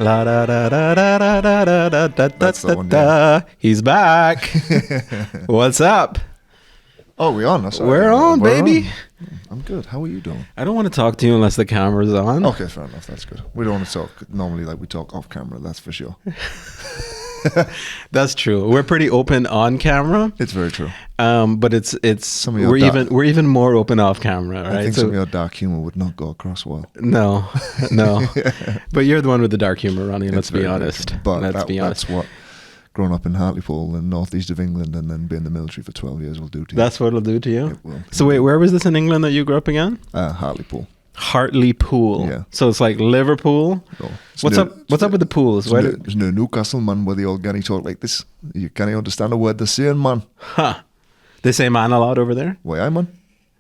La da da da da da da da da da That's the da one, da. He's back. What's up? Oh, we're on. That's all We're right. on, baby. I'm good. How are you doing? I don't want to talk to you unless the camera's on. Okay, fair enough. That's good. We don't want to talk normally like we talk off camera. That's for sure. That's true. We're pretty open on camera. It's very true. But it's we're even more open off camera, right? I think some of your dark humor would not go across well. No. But you're the one with the dark humor, Ronnie. Let's be honest. But that's what growing up in Hartlepool in northeast of England and then being in the military for 12 years will do to you. That's what it'll do to you? It will. So wait, where was this in England that you grew up again? Hartlepool. Hartlepool. Yeah. So it's like Liverpool. No, What's up with the pools? There's no Newcastle, man, where they all Gary talk like this. You can't understand a word they're saying, man. Huh. They say man a lot over there? Why, I man.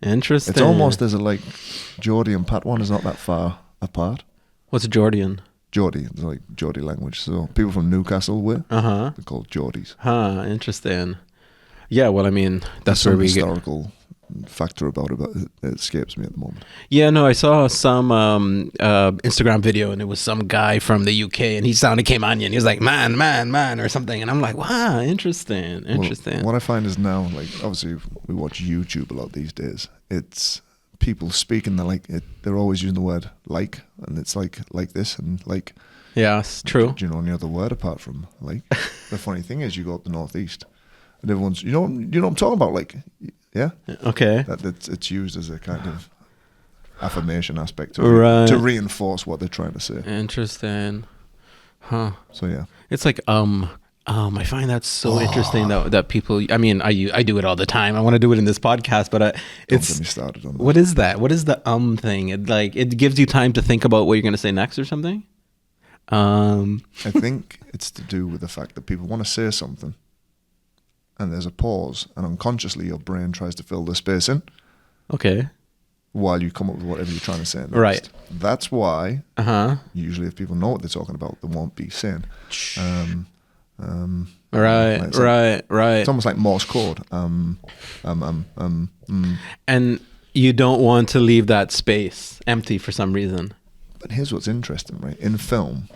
Interesting. It's almost as a like Geordie and Pat one is not that far apart. What's Geordian? Geordie, it's like Geordie language. So people from Newcastle were they're called Geordies. Huh, interesting. Yeah, well, I mean, that's where we get historical factor about it, but it escapes me at the moment. Yeah, no, I saw some Instagram video, and it was some guy from the UK, and he sounded Caymanian. He was like, man, or something. And I'm like, wow, interesting. Well, what I find is now, like, obviously we watch YouTube a lot these days. It's people speaking, they're always using the word like, and it's like this and like. Yeah, it's true. Do you know any other word apart from like? The funny thing is, you go up the northeast, and everyone's, you know what I'm talking about, like, yeah. Okay. It's used as a kind of affirmation aspect to reinforce what they're trying to say. Interesting. Huh. So yeah. It's like I find that so interesting that people. I mean, I do it all the time. I want to do it in this podcast, but it's. Don't get me started on that. What is that? What is the thing? It gives you time to think about what you're going to say next or something. I think it's to do with the fact that people want to say something, and there's a pause, and unconsciously your brain tries to fill the space in. Okay. While you come up with whatever you're trying to say next. Right. That's why. Usually, if people know what they're talking about, they won't be saying. Right. It's almost like Morse code. And you don't want to leave that space empty for some reason. But here's what's interesting, right? In film,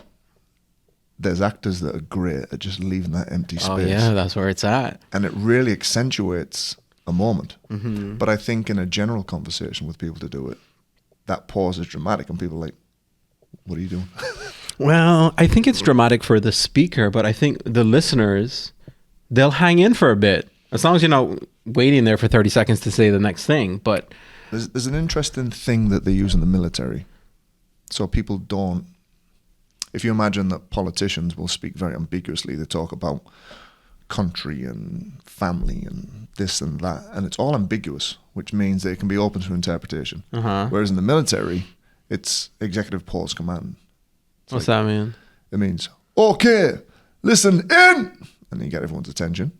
there's actors that are great at just leaving that empty space. Oh yeah, that's where it's at. And it really accentuates a moment. Mm-hmm. But I think in a general conversation with people to do it, that pause is dramatic, and people are like, "What are you doing?" Well, I think it's dramatic for the speaker, but I think the listeners, they'll hang in for a bit. As long as you're not waiting there for 30 seconds to say the next thing. But there's an interesting thing that they use in the military. So people don't, if you imagine that politicians will speak very ambiguously, they talk about country and family and this and that, and it's all ambiguous, which means they can be open to interpretation. Whereas in the military, it's executive pause command. What's that mean? It means, okay, listen in, and you get everyone's attention.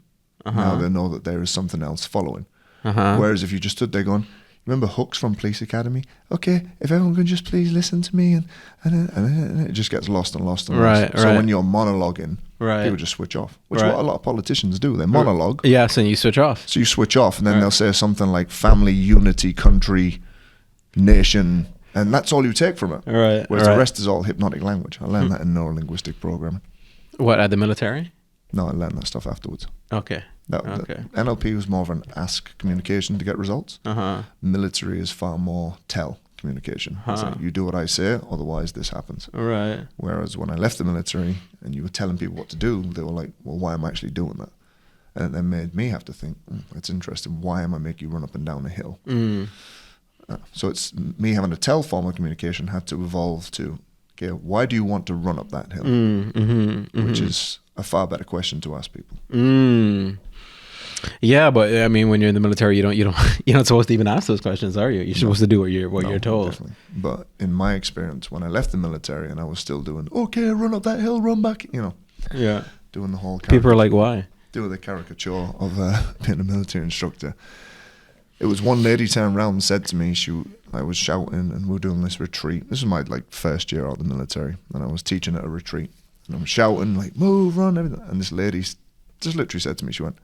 Now they know that there is something else following. Whereas if you just stood there going, remember Hooks from Police Academy? Okay, if everyone can just please listen to me, and it just gets lost and lost and lost. So when you're monologuing, people just switch off, which is what a lot of politicians do. They monologue. Yes, and you switch off. So you switch off, and then they'll say something like family, unity, country, nation, and that's all you take from it. Whereas the rest is all hypnotic language. I learned that in neurolinguistic programming. What, at the military? No, I learned that stuff afterwards. Okay. NLP was more of an ask communication to get results. Military is far more tell communication. It's like, you do what I say, otherwise this happens. Right. Whereas when I left the military and you were telling people what to do, they were like, well, why am I actually doing that? And it then made me have to think, it's interesting, why am I making you run up and down a hill? So it's me having a tell form of communication had to evolve to, okay, why do you want to run up that hill? Which is a far better question to ask people. Yeah, but I mean, when you're in the military, you're not supposed to even ask those questions, are you? You're supposed to do what you're told. Definitely. But in my experience, when I left the military and I was still doing, okay, run up that hill, run back, doing the whole. People are like, why? Doing the caricature of being a military instructor. It was one lady turned around and said to me, I was shouting and we were doing this retreat. This is my first year out of the military, and I was teaching at a retreat. And I'm shouting, like, move, run, everything. And this lady just literally said to me, she went,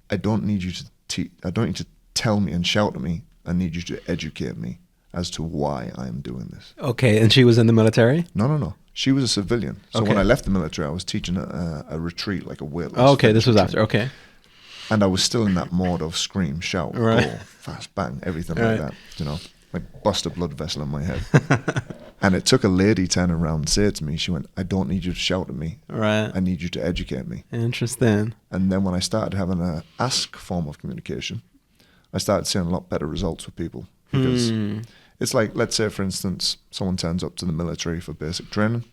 I don't need you to tell me and shout at me. I need you to educate me. as to why I'm doing this. Okay, and she was in the military? No. She was a civilian. So Okay. when I left the military, I was teaching a retreat, like a weightless. Oh, okay, this was retreat. after. Okay. And I was still in that mode of scream, shout, Right. go, fast, bang, everything Right. like that. You know, like bust a blood vessel in my head. And it took a lady turning around and say to me, she went, I don't need you to shout at me. Right. I need you to educate me. Interesting. And then when I started having a ask form of communication, I started seeing a lot better results with people. Because it's like, let's say, for instance, someone turns up to the military for basic training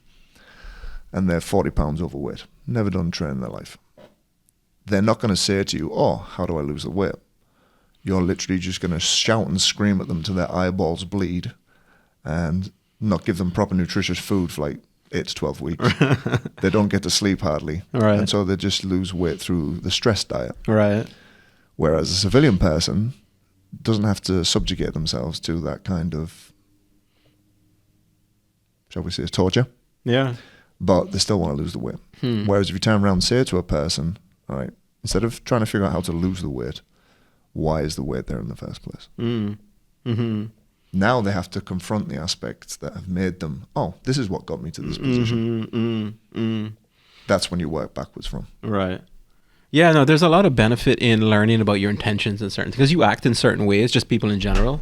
and they're 40 pounds overweight, never done training in their life. They're not going to say to you, oh, how do I lose the weight? You're literally just going to shout and scream at them till their eyeballs bleed and not give them proper nutritious food for like 8 to 12 weeks. They don't get to sleep hardly. Right. And so they just lose weight through the stress diet. Right. Whereas a civilian person doesn't have to subjugate themselves to that kind of, shall we say, torture. Yeah. But they still want to lose the weight. Whereas if you turn around and say to a person, all right, instead of trying to figure out how to lose the weight, why is the weight there in the first place? Now they have to confront the aspects that have made them, oh, this is what got me to this position. That's when you work backwards from. Right. Yeah, no, there's a lot of benefit in learning about your intentions and certain, because you act in certain ways, just people in general,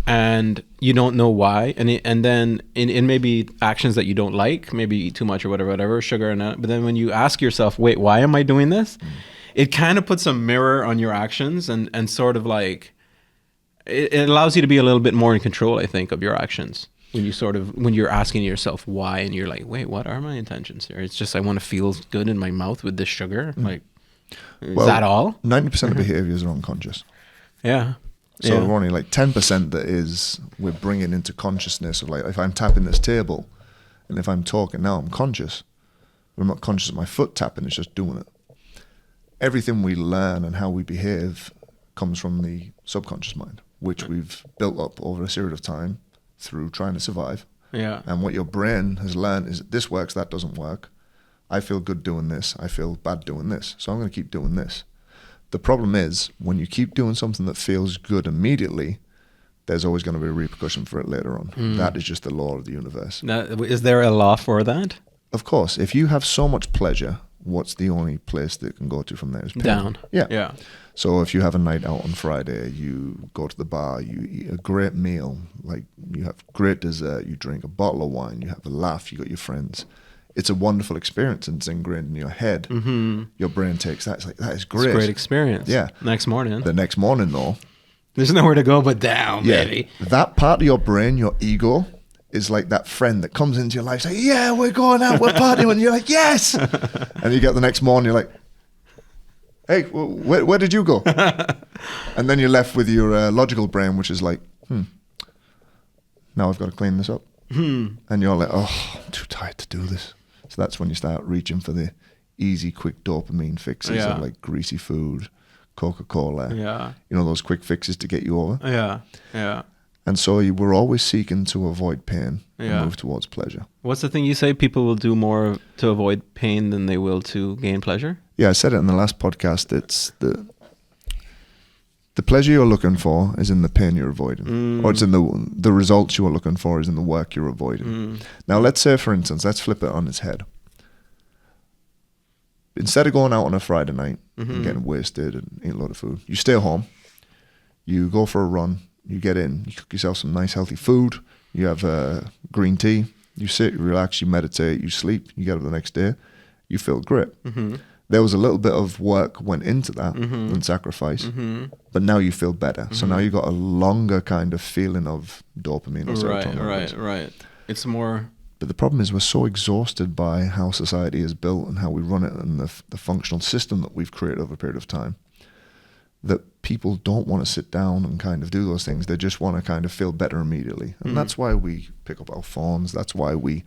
and you don't know why. And then in maybe actions that you don't like, maybe eat too much or whatever, sugar and that. But then when you ask yourself, wait, why am I doing this? It kind of puts a mirror on your actions and sort of like, it allows you to be a little bit more in control, I think, of your actions. When you're asking yourself why, and you're like, wait, what are my intentions here? It's just, I want to feel good in my mouth with this sugar. Like, is that all? 90% of behaviors are unconscious. Yeah. So Yeah. we're only like 10% that is, we're bringing into consciousness of like, if I'm tapping this table and if I'm talking now, I'm conscious. I'm not conscious of my foot tapping, it's just doing it. Everything we learn and how we behave comes from the subconscious mind, which we've built up over a period of time through trying to survive. Yeah. And what your brain has learned is this works, that doesn't work. I feel good doing this. I feel bad doing this. So I'm going to keep doing this. The problem is when you keep doing something that feels good immediately, there's always going to be a repercussion for it later on. That is just the law of the universe. Now, is there a law for that? Of course, if you have so much pleasure, what's the only place that it can go to from there is pain. Down. Yeah. Yeah. So if you have a night out on Friday, you go to the bar, you eat a great meal, like you have great dessert, you drink a bottle of wine, you have a laugh, you got your friends. It's a wonderful experience and it's ingrained in your head. Your brain takes that. It's like, that is great. It's a great experience. Yeah. Next morning. The next morning, though. There's nowhere to go but down, baby. That part of your brain, your ego, is like that friend that comes into your life saying, yeah, we're going out, we're partying. And you're like, yes. And you get the next morning, you're like, hey, where did you go? And then you're left with your logical brain, which is like, now I've got to clean this up. And you're like, oh, I'm too tired to do this. So that's when you start reaching for the easy, quick dopamine fixes of like greasy food, Coca-Cola. Yeah. You know, those quick fixes to get you over. Yeah. Yeah. And so we're always seeking to avoid pain Yeah. and move towards pleasure. What's the thing you say? People will do more to avoid pain than they will to gain pleasure? Yeah, I said it in the last podcast. It's the pleasure you're looking for is in the pain you're avoiding. Or it's in the results you're looking for is in the work you're avoiding. Now, let's say, for instance, let's flip it on its head. Instead of going out on a Friday night and getting wasted and eating a lot of food, you stay home, you go for a run, you get in, you cook yourself some nice healthy food, you have green tea, you sit, you relax, you meditate, you sleep, you get up the next day, you feel great. There was a little bit of work went into that and sacrifice, but now you feel better. So now you got a longer kind of feeling of dopamine or serotonin. Right. It's more... But the problem is we're so exhausted by how society is built and how we run it and the functional system that we've created over a period of time that people don't want to sit down and kind of do those things. They just want to kind of feel better immediately. And that's why we pick up our phones. That's why we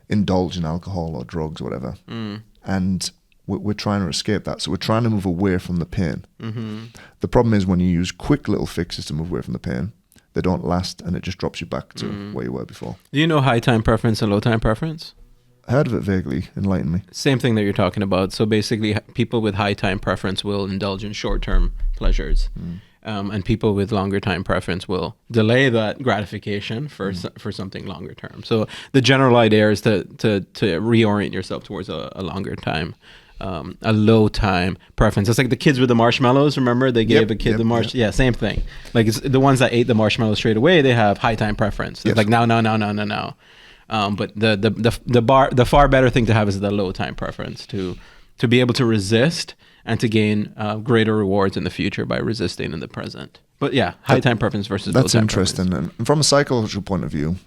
indulge in alcohol or drugs or whatever. And we're trying to escape that. So we're trying to move away from the pain. The problem is when you use quick little fixes to move away from the pain, they don't last and it just drops you back to where you were before. Do you know high time preference and low time preference? I heard of it vaguely. Enlighten me. Same thing that you're talking about. So basically, people with high time preference will indulge in short term pleasures. And people with longer time preference will delay that gratification for something longer term. So the general idea is to reorient yourself towards a longer time, a low time preference. It's like the kids with the marshmallows. Remember, they gave a kid the marshmallows. Yeah, same thing. Like it's the ones that ate the marshmallows straight away, they have high time preference. It's like no. But the far better thing to have is the low time preference to be able to resist and to gain greater rewards in the future by resisting in the present. But yeah, high time preference versus low time preference. That's interesting. And from a psychological point of view,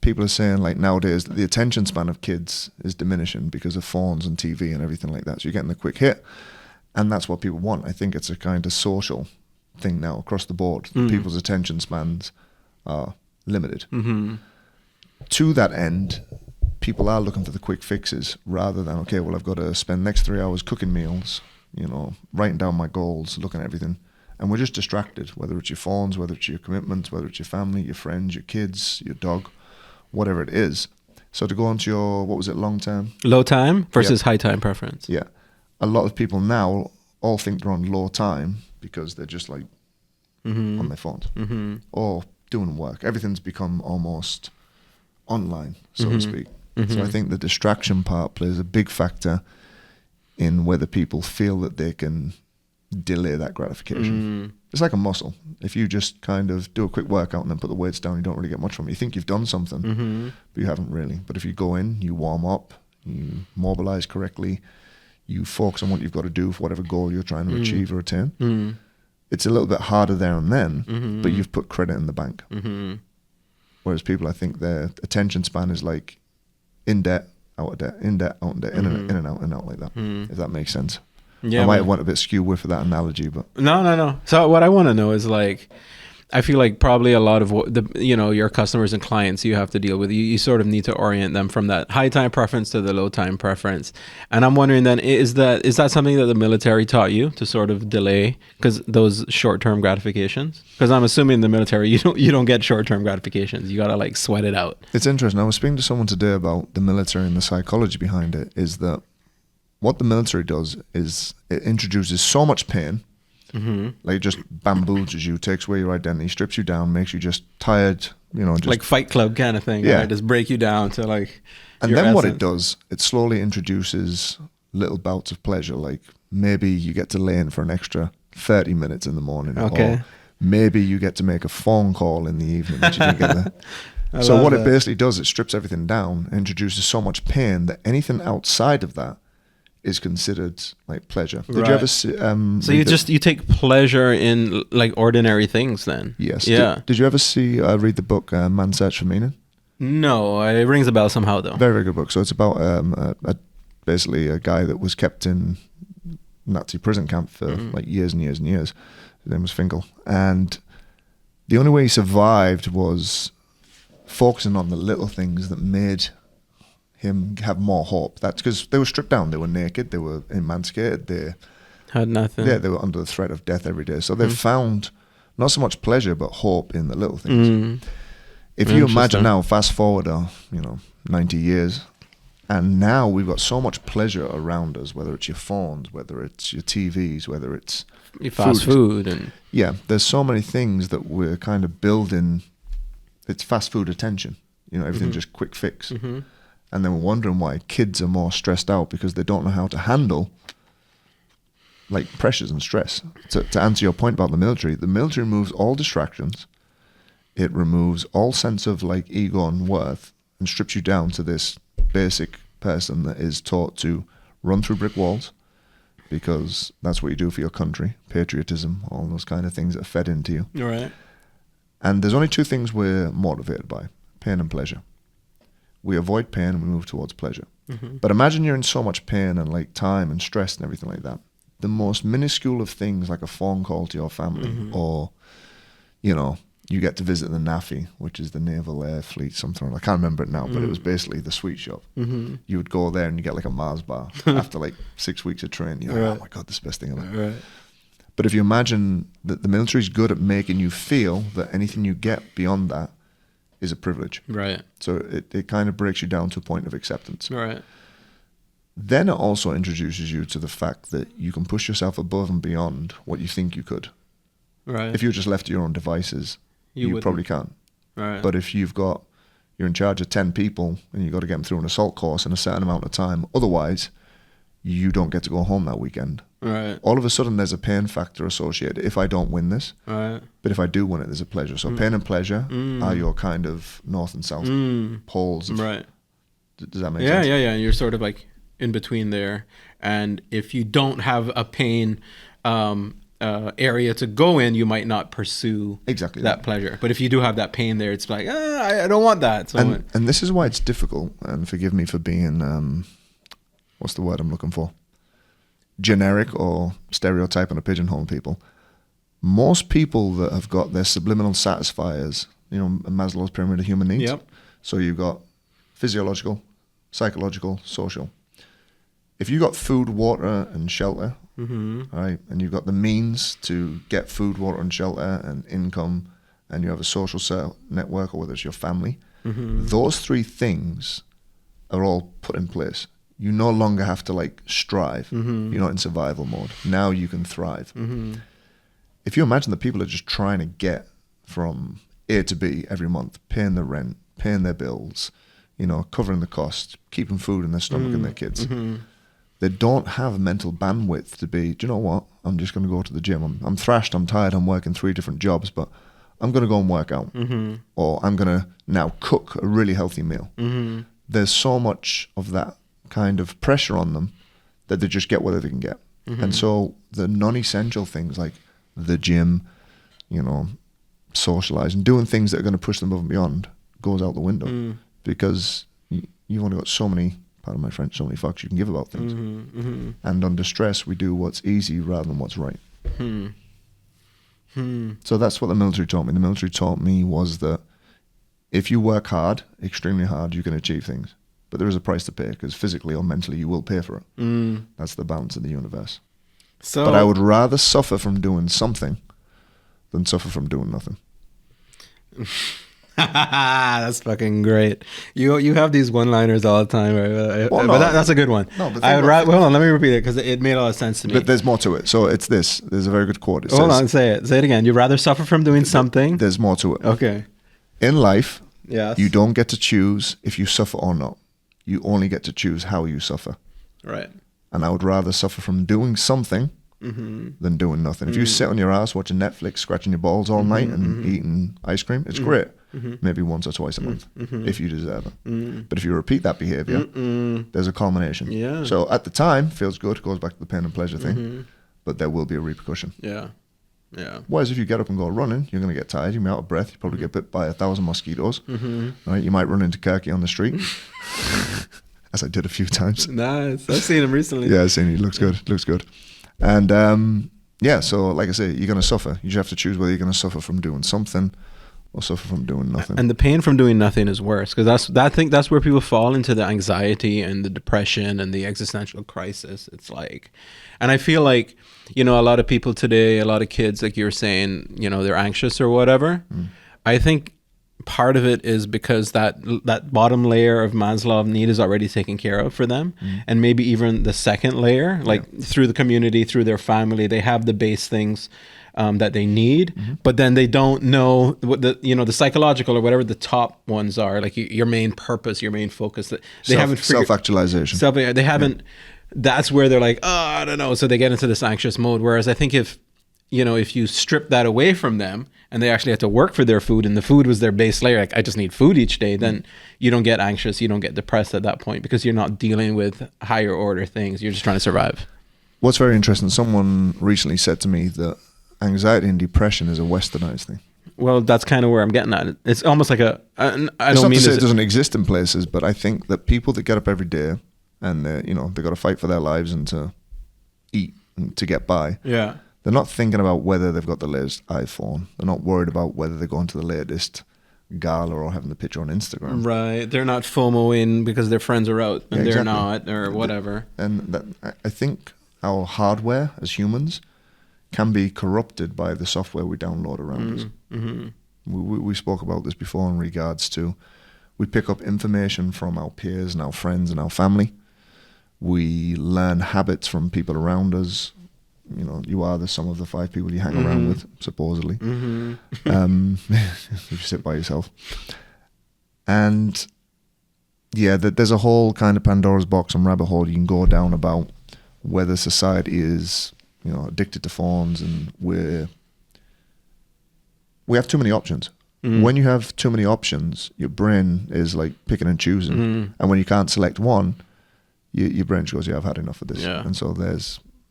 people are saying like nowadays that the attention span of kids is diminishing because of phones and TV and everything like that. So you're getting the quick hit, and that's what people want. I think it's a kind of social thing now across the board. People's attention spans are limited. To that end, people are looking for the quick fixes rather than, okay, well, I've got to spend the next 3 hours cooking meals, writing down my goals, looking at everything. And we're just distracted, whether it's your phones, whether it's your commitments, whether it's your family, your friends, your kids, your dog, whatever it is. So to go on to your, what was it, long term? Low time versus high time preference. Yeah. A lot of people now all think they're on low time because they're just like on their phones or doing work. Everything's become almost online, so to speak. So I think the distraction part plays a big factor in whether people feel that they can delay that gratification. It's like a muscle. If you just kind of do a quick workout and then put the weights down, you don't really get much from it. You think you've done something, but you haven't really. But if you go in, you warm up, you mobilize correctly, you focus on what you've got to do for whatever goal you're trying to achieve or attain, it's a little bit harder there and then, but you've put credit in the bank. Whereas people, I think their attention span is like in debt, out of debt, in debt, out of debt, in and out like that, if that makes sense. Yeah, I might have went a bit skew with that analogy, but no. So what I want to know is like, I feel like probably a lot of what your customers and clients you have to deal with, you sort of need to orient them from that high time preference to the low time preference. And I'm wondering then, is that something that the military taught you to sort of delay those short term gratifications? Because I'm assuming in the military you don't get short term gratifications. You gotta like sweat it out. It's interesting. I was speaking to someone today about the military and the psychology behind it. Is that what the military does is it introduces so much pain. Like it just bamboozles you, takes away your identity, strips you down, makes you just tired, just like Fight Club kind of thing. Yeah, right? Just break you down to like. And then what it does, it slowly introduces little bouts of pleasure. Like maybe you get to lay in for an extra 30 minutes in the morning, or maybe you get to make a phone call in the evening that you didn't get there. So what it basically does, it strips everything down, introduces so much pain that anything outside of that is considered like pleasure. Did you ever see, so you take pleasure in like ordinary things then? Yes. Yeah. Did you ever read the book Man's Search for Meaning? No, it rings a bell somehow though. Very, very good book. So it's about basically a guy that was kept in Nazi prison camp for like years and years and years. His name was Finkel. And the only way he survived was focusing on the little things that made him have more hope. That's because they were stripped down, they were naked, they were emancipated, they had nothing. Yeah, they were under the threat of death every day. So they found not so much pleasure but hope in the little things. If you imagine now, fast forward 90 years, and now we've got so much pleasure around us, whether it's your phones, whether it's your TVs, whether it's your fast food and there's so many things that we're kind of building. It's fast food attention, everything just quick fix. And then we're wondering why kids are more stressed out because they don't know how to handle like pressures and stress. To answer your point about the military removes all distractions. It removes all sense of like ego and worth and strips you down to this basic person that is taught to run through brick walls because that's what you do for your country, patriotism, all those kind of things that are fed into you. All right. And there's only two things we're motivated by, pain and pleasure. We avoid pain and we move towards pleasure. But imagine you're in so much pain and like time and stress and everything like that. The most minuscule of things like a phone call to your family or, you get to visit the NAFI, which is the Naval Air Fleet, something. I can't remember it now, but it was basically the sweet shop. You would go there and you get like a Mars bar after like 6 weeks of training. You're like, oh my God, this is the best thing ever. Right. But if you imagine that the military is good at making you feel that anything you get beyond that is a privilege. Right. So it kind of breaks you down to a point of acceptance. Right. Then it also introduces you to the fact that you can push yourself above and beyond what you think you could. Right. If you're just left to your own devices, you probably can't. Right. But if you're in charge of 10 people and you've got to get them through an assault course in a certain amount of time, otherwise you don't get to go home that weekend. Right. All of a sudden there's a pain factor associated if I don't win this. Right. But if I do win it, there's a pleasure. So pain and pleasure are your kind of north and south poles. Right. Does that make sense? Yeah. You're sort of like in between there. And if you don't have a pain area to go in, you might not pursue exactly that pleasure. But if you do have that pain there, it's like, I don't want that. So and this is why it's difficult, and forgive me for being, what's the word I'm looking for? Generic or stereotyping or pigeonholing people. Most people that have got their subliminal satisfiers, Maslow's pyramid of human needs. Yep. So you've got physiological, psychological, social. If you got food, water, and shelter, right, and you've got the means to get food, water, and shelter, and income, and you have a social network, or whether it's your family, those three things are all put in place. You no longer have to strive. You're not in survival mode. Now you can thrive. If you imagine that people are just trying to get from A to B every month, paying the rent, paying their bills, covering the cost, keeping food in their stomach and their kids. They don't have mental bandwidth to be, do you know what? I'm just going to go to the gym. I'm thrashed, I'm tired, I'm working 3 different jobs, but I'm going to go and work out. Or I'm going to now cook a really healthy meal. There's so much of that kind of pressure on them that they just get whatever they can get. And so the non-essential things like the gym, socializing, doing things that are going to push them above and beyond goes out the window because you've only got so many, pardon my French, so many fucks you can give about things. And under stress, we do what's easy rather than what's right. So that's what the military taught me. The military taught me was that if you work hard, extremely hard, you can achieve things. But there is a price to pay because physically or mentally you will pay for it. That's the balance of the universe. But I would rather suffer from doing something than suffer from doing nothing. That's fucking great. You have these one-liners all the time, right? But that's a good one. No, but I would rather. Hold on, let me repeat it because it made a lot of sense to me. But there's more to it. So it's this. There's a very good quote. Hold on, say it. Say it again. You'd rather suffer from doing something. There's more to it. Okay. In life, yes, you don't get to choose if you suffer or not. You only get to choose how you suffer. Right. And I would rather suffer from doing something than doing nothing. If you sit on your ass watching Netflix, scratching your balls all night and eating ice cream, it's great. Maybe once or twice a month if you deserve it. But if you repeat that behavior, there's a culmination. Yeah. So at the time, feels good, goes back to the pain and pleasure thing, but there will be a repercussion. Yeah. Yeah. Whereas if you get up and go running, you're going to get tired, you'll be out of breath, you probably get bit by 1,000 mosquitoes. Right? You might run into Kirky on the street. As I did a few times. Nice. I've seen him recently. Yeah, I've seen him. He looks good. Looks good. And so like I say, you're going to suffer. You just have to choose whether you're going to suffer from doing something or suffer from doing nothing. And the pain from doing nothing is worse because that's where people fall into the anxiety and the depression and the existential crisis. It's like, and I feel like, a lot of people today, a lot of kids, like you were saying, they're anxious or whatever. I think part of it is because that bottom layer of Maslow's need is already taken care of for them. And maybe even the second layer, through the community, through their family, they have the base things that they need, but then they don't know what the psychological or whatever the top ones are, like your main purpose, your main focus. They haven't figured, self-actualization. They haven't. That's where they're like, I don't know. So they get into this anxious mode. Whereas I think if you strip that away from them and they actually have to work for their food and the food was their base layer, like I just need food each day, then you don't get anxious, you don't get depressed at that point because you're not dealing with higher order things. You're just trying to survive. What's very interesting, someone recently said to me that anxiety and depression is a westernized thing. Well, that's kind of where I'm getting at. It's almost like I don't mean to say it doesn't exist in places, but I think that people that get up every day and they got to fight for their lives and to eat and to get by. Yeah. They're not thinking about whether they've got the latest iPhone. They're not worried about whether they're going to the latest gala or having the picture on Instagram. Right. They're not FOMOing because their friends are out and they're not, or whatever. And I think our hardware as humans can be corrupted by the software we download around us. We spoke about this before in regards to we pick up information from our peers and our friends and our family. We learn habits from people around us. you are the sum of the 5 people you hang around with, supposedly. If you sit by yourself. And yeah, there's a whole kind of Pandora's box and rabbit hole you can go down about whether society is, addicted to phones, and we have too many options. When you have too many options, your brain is like picking and choosing. And when you can't select one, your brain just goes, I've had enough of this. Yeah. And so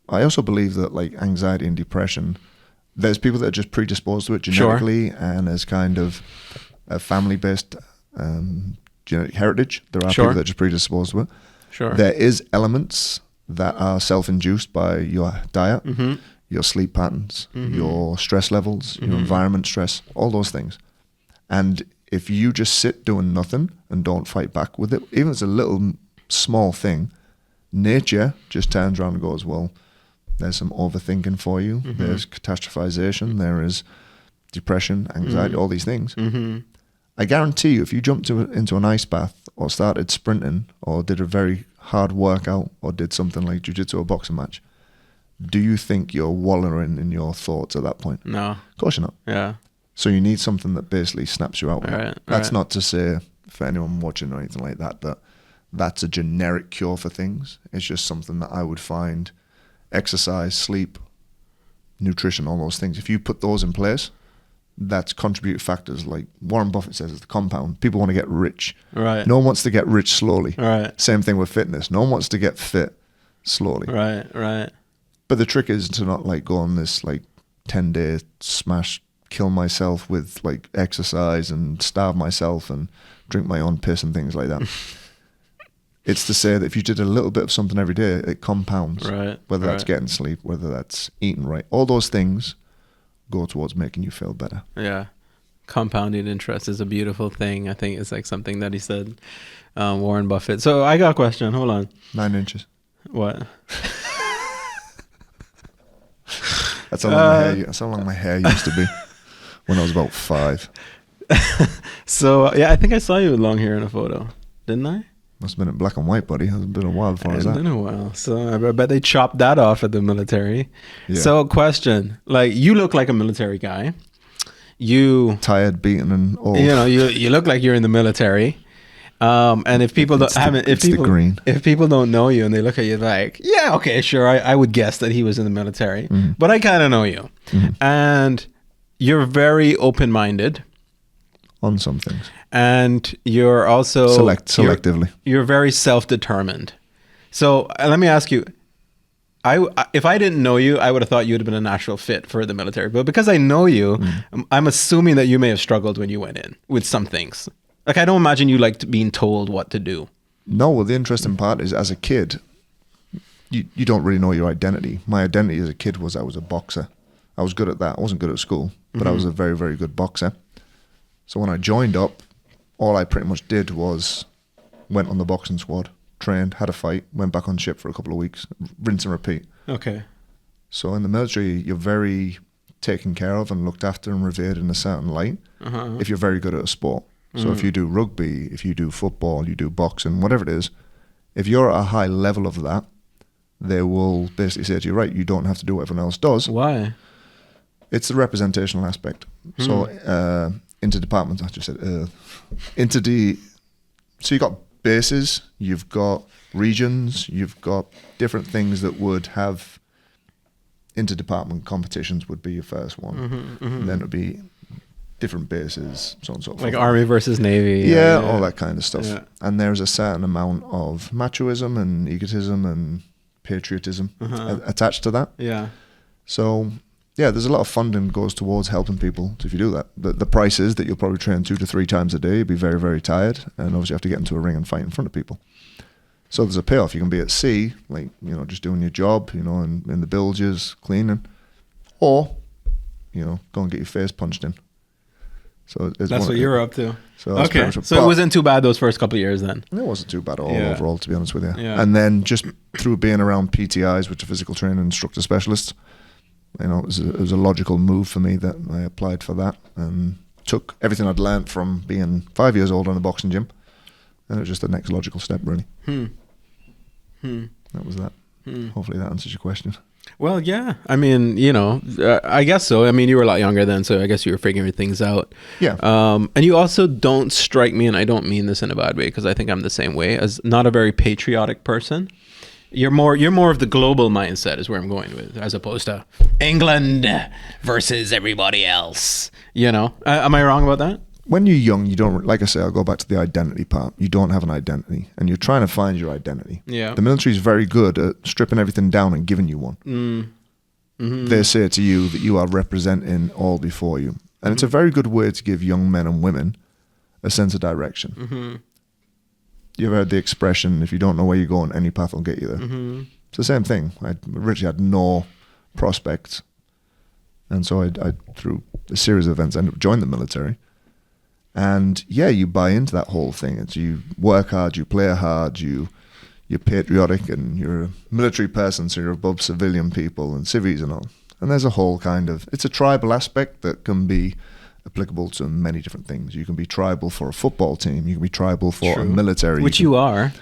I also believe that like anxiety and depression, there's people that are just predisposed to it genetically, and as kind of a family-based genetic heritage. There are people that are just predisposed to it. There is elements that are self-induced by your diet, your sleep patterns, your stress levels, your environment stress, all those things. And if you just sit doing nothing and don't fight back with it, even if it's a little small thing, nature just turns around and goes, well, there's some overthinking for you. There's catastrophization. There is depression, anxiety, all these things. I guarantee you, if you jumped into an ice bath or started sprinting or did a very hard workout or did something like jiu-jitsu or boxing match, do you think you're wallowing in your thoughts at that point? No. Of course you're not. Yeah. So you need something that basically snaps you out. Right, That's not to say, for anyone watching or anything like that, that's a generic cure for things. It's just something that I would find exercise, sleep, nutrition, all those things. If you put those in place, that's contributing factors. Like Warren Buffett says, it's the compound. People want to get rich. Right. No one wants to get rich slowly. Right. Same thing with fitness. No one wants to get fit slowly. Right. But the trick is to not like go on this like 10-day smash, kill myself with like exercise and starve myself and drink my own piss and things like that. It's to say that if you did a little bit of something every day, it compounds. Right. Whether that's getting sleep, whether that's eating right, all those things go towards making you feel better. Yeah. Compounding interest is a beautiful thing. I think it's like something that he said, Warren Buffett. So I got a question. Hold on. 9 inches. What? That's how long my hair used to be when I was about 5. So yeah, I think I saw you with long hair in a photo, didn't I? Must have been in black and white, buddy. It's been a while before that. It's been a while. So I bet they chopped that off at the military. Yeah. So question, like you look like a military guy. You tired, beaten, and old. You look like you're in the military. And if people if people don't know you and they look at you like, yeah, okay, sure, I would guess that he was in the military, but I kind of know you, and you're very open-minded on some things, and you're also selectively. You're very self-determined. So let me ask you. If I didn't know you, I would have thought you would have been a natural fit for the military. But because I know you, I'm assuming that you may have struggled when you went in with some things. Like, I don't imagine you liked being told what to do. No, well, the interesting part is as a kid, you don't really know your identity. My identity as a kid was I was a boxer. I was good at that. I wasn't good at school, but I was a very, very good boxer. So when I joined up, all I pretty much did was went on the boxing squad, trained, had a fight, went back on ship for a couple of weeks, rinse and repeat. Okay. So in the military, you're very taken care of and looked after and revered in a certain light if you're very good at a sport. So if you do rugby, if you do football, you do boxing, whatever it is, if you're at a high level of that, they will basically say to you, right, you don't have to do what everyone else does. Why? It's the representational aspect. So interdepartment, I just said, so you've got bases, you've got regions, you've got different things that would have interdepartment competitions would be your first one. And then it would be different bases, so on and so forth. Like Army versus Navy. Yeah, all that kind of stuff. Yeah. And there's a certain amount of machoism and egotism and patriotism attached to that. Yeah. So, yeah, there's a lot of funding goes towards helping people if you do that. The price is that you'll probably train 2 to 3 times a day, you'll be very, very tired, and obviously you have to get into a ring and fight in front of people. So there's a payoff. You can be at sea, like, just doing your job, in the bilges, cleaning, or, go and get your face punched in. So that's what you were up to. So okay, so it wasn't too bad those first couple of years then. It wasn't too bad overall, to be honest with you. Yeah. And then just through being around PTIs, which are physical training instructor specialists, it was a logical move for me that I applied for that and took everything I'd learned from being 5 years old in a boxing gym, and it was just the next logical step, really. That was that. Hopefully that answers your question. Well, yeah. I mean, I guess so. I mean, you were a lot younger then, so I guess you were figuring things out. Yeah. And you also don't strike me, and I don't mean this in a bad way, because I think I'm the same way, as not a very patriotic person. You're more of the global mindset is where I'm going with, as opposed to England versus everybody else. Am I wrong about that? When you're young, you don't, like I say, I'll go back to the identity part. You don't have an identity, and you're trying to find your identity. Yeah. The military is very good at stripping everything down and giving you one. Mm-hmm. They say to you that you are representing all before you. And it's a very good way to give young men and women a sense of direction. Mm-hmm. You ever heard the expression, if you don't know where you're going, any path will get you there? Mm-hmm. It's the same thing. I originally had no prospects. And so I through a series of events, ended up joining the military. And yeah, you buy into that whole thing. It's you work hard, you play hard, you're patriotic, and you're a military person, so you're above civilian people and civvies and all. And there's a whole it's a tribal aspect that can be applicable to many different things. You can be tribal for a football team, you can be tribal for a military. Which you are.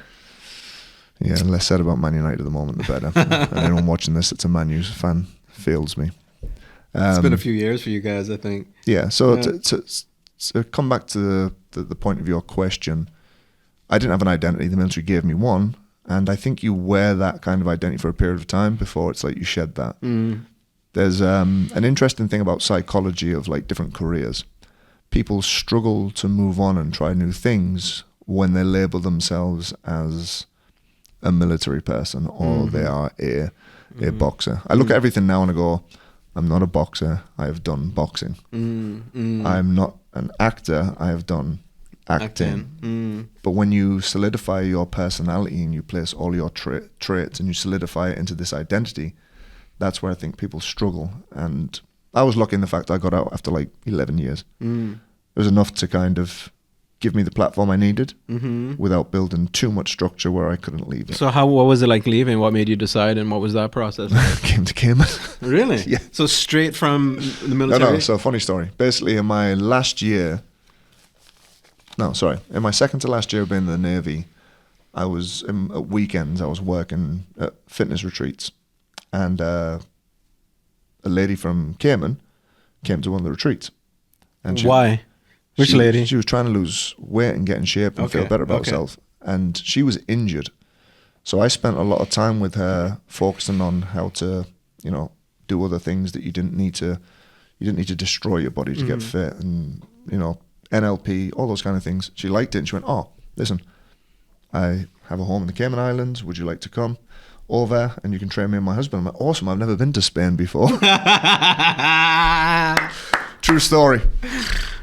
Yeah, the less said about Man United at the moment, the better. And anyone watching this that's a Man U fan feels me. It's been a few years for you guys, I think. Yeah, so to come back to the point of your question, I didn't have an identity. The military gave me one, and I think you wear that kind of identity for a period of time before it's like you shed that. There's an interesting thing about psychology of like different careers. People struggle to move on and try new things when they label themselves as a military person or they are a boxer. I look at everything now and I go, I'm not a boxer, I have done boxing. I'm not an actor, I have done acting. But when you solidify your personality and you place all your traits and you solidify it into this identity, that's where I think people struggle. And I was lucky in the fact I got out after like 11 years. It was enough to kind of give me the platform I needed without building too much structure where I couldn't leave it. So what was it like leaving? What made you decide, and what was that process? Came to Cayman. Really? Yeah. So straight from the military? No, so funny story. Basically in my in my second to last year of being in the Navy, I was, at weekends, I was working at fitness retreats. And a lady from Cayman came to one of the retreats. And Why? Which lady? She was trying to lose weight and get in shape and feel better about herself. And she was injured. So I spent a lot of time with her focusing on how to, do other things that you didn't need to destroy your body to get fit, and, NLP, all those kind of things. She liked it, and she went, oh, listen, I have a home in the Cayman Islands. Would you like to come over and you can train me and my husband? I'm like, awesome, I've never been to Spain before. True story.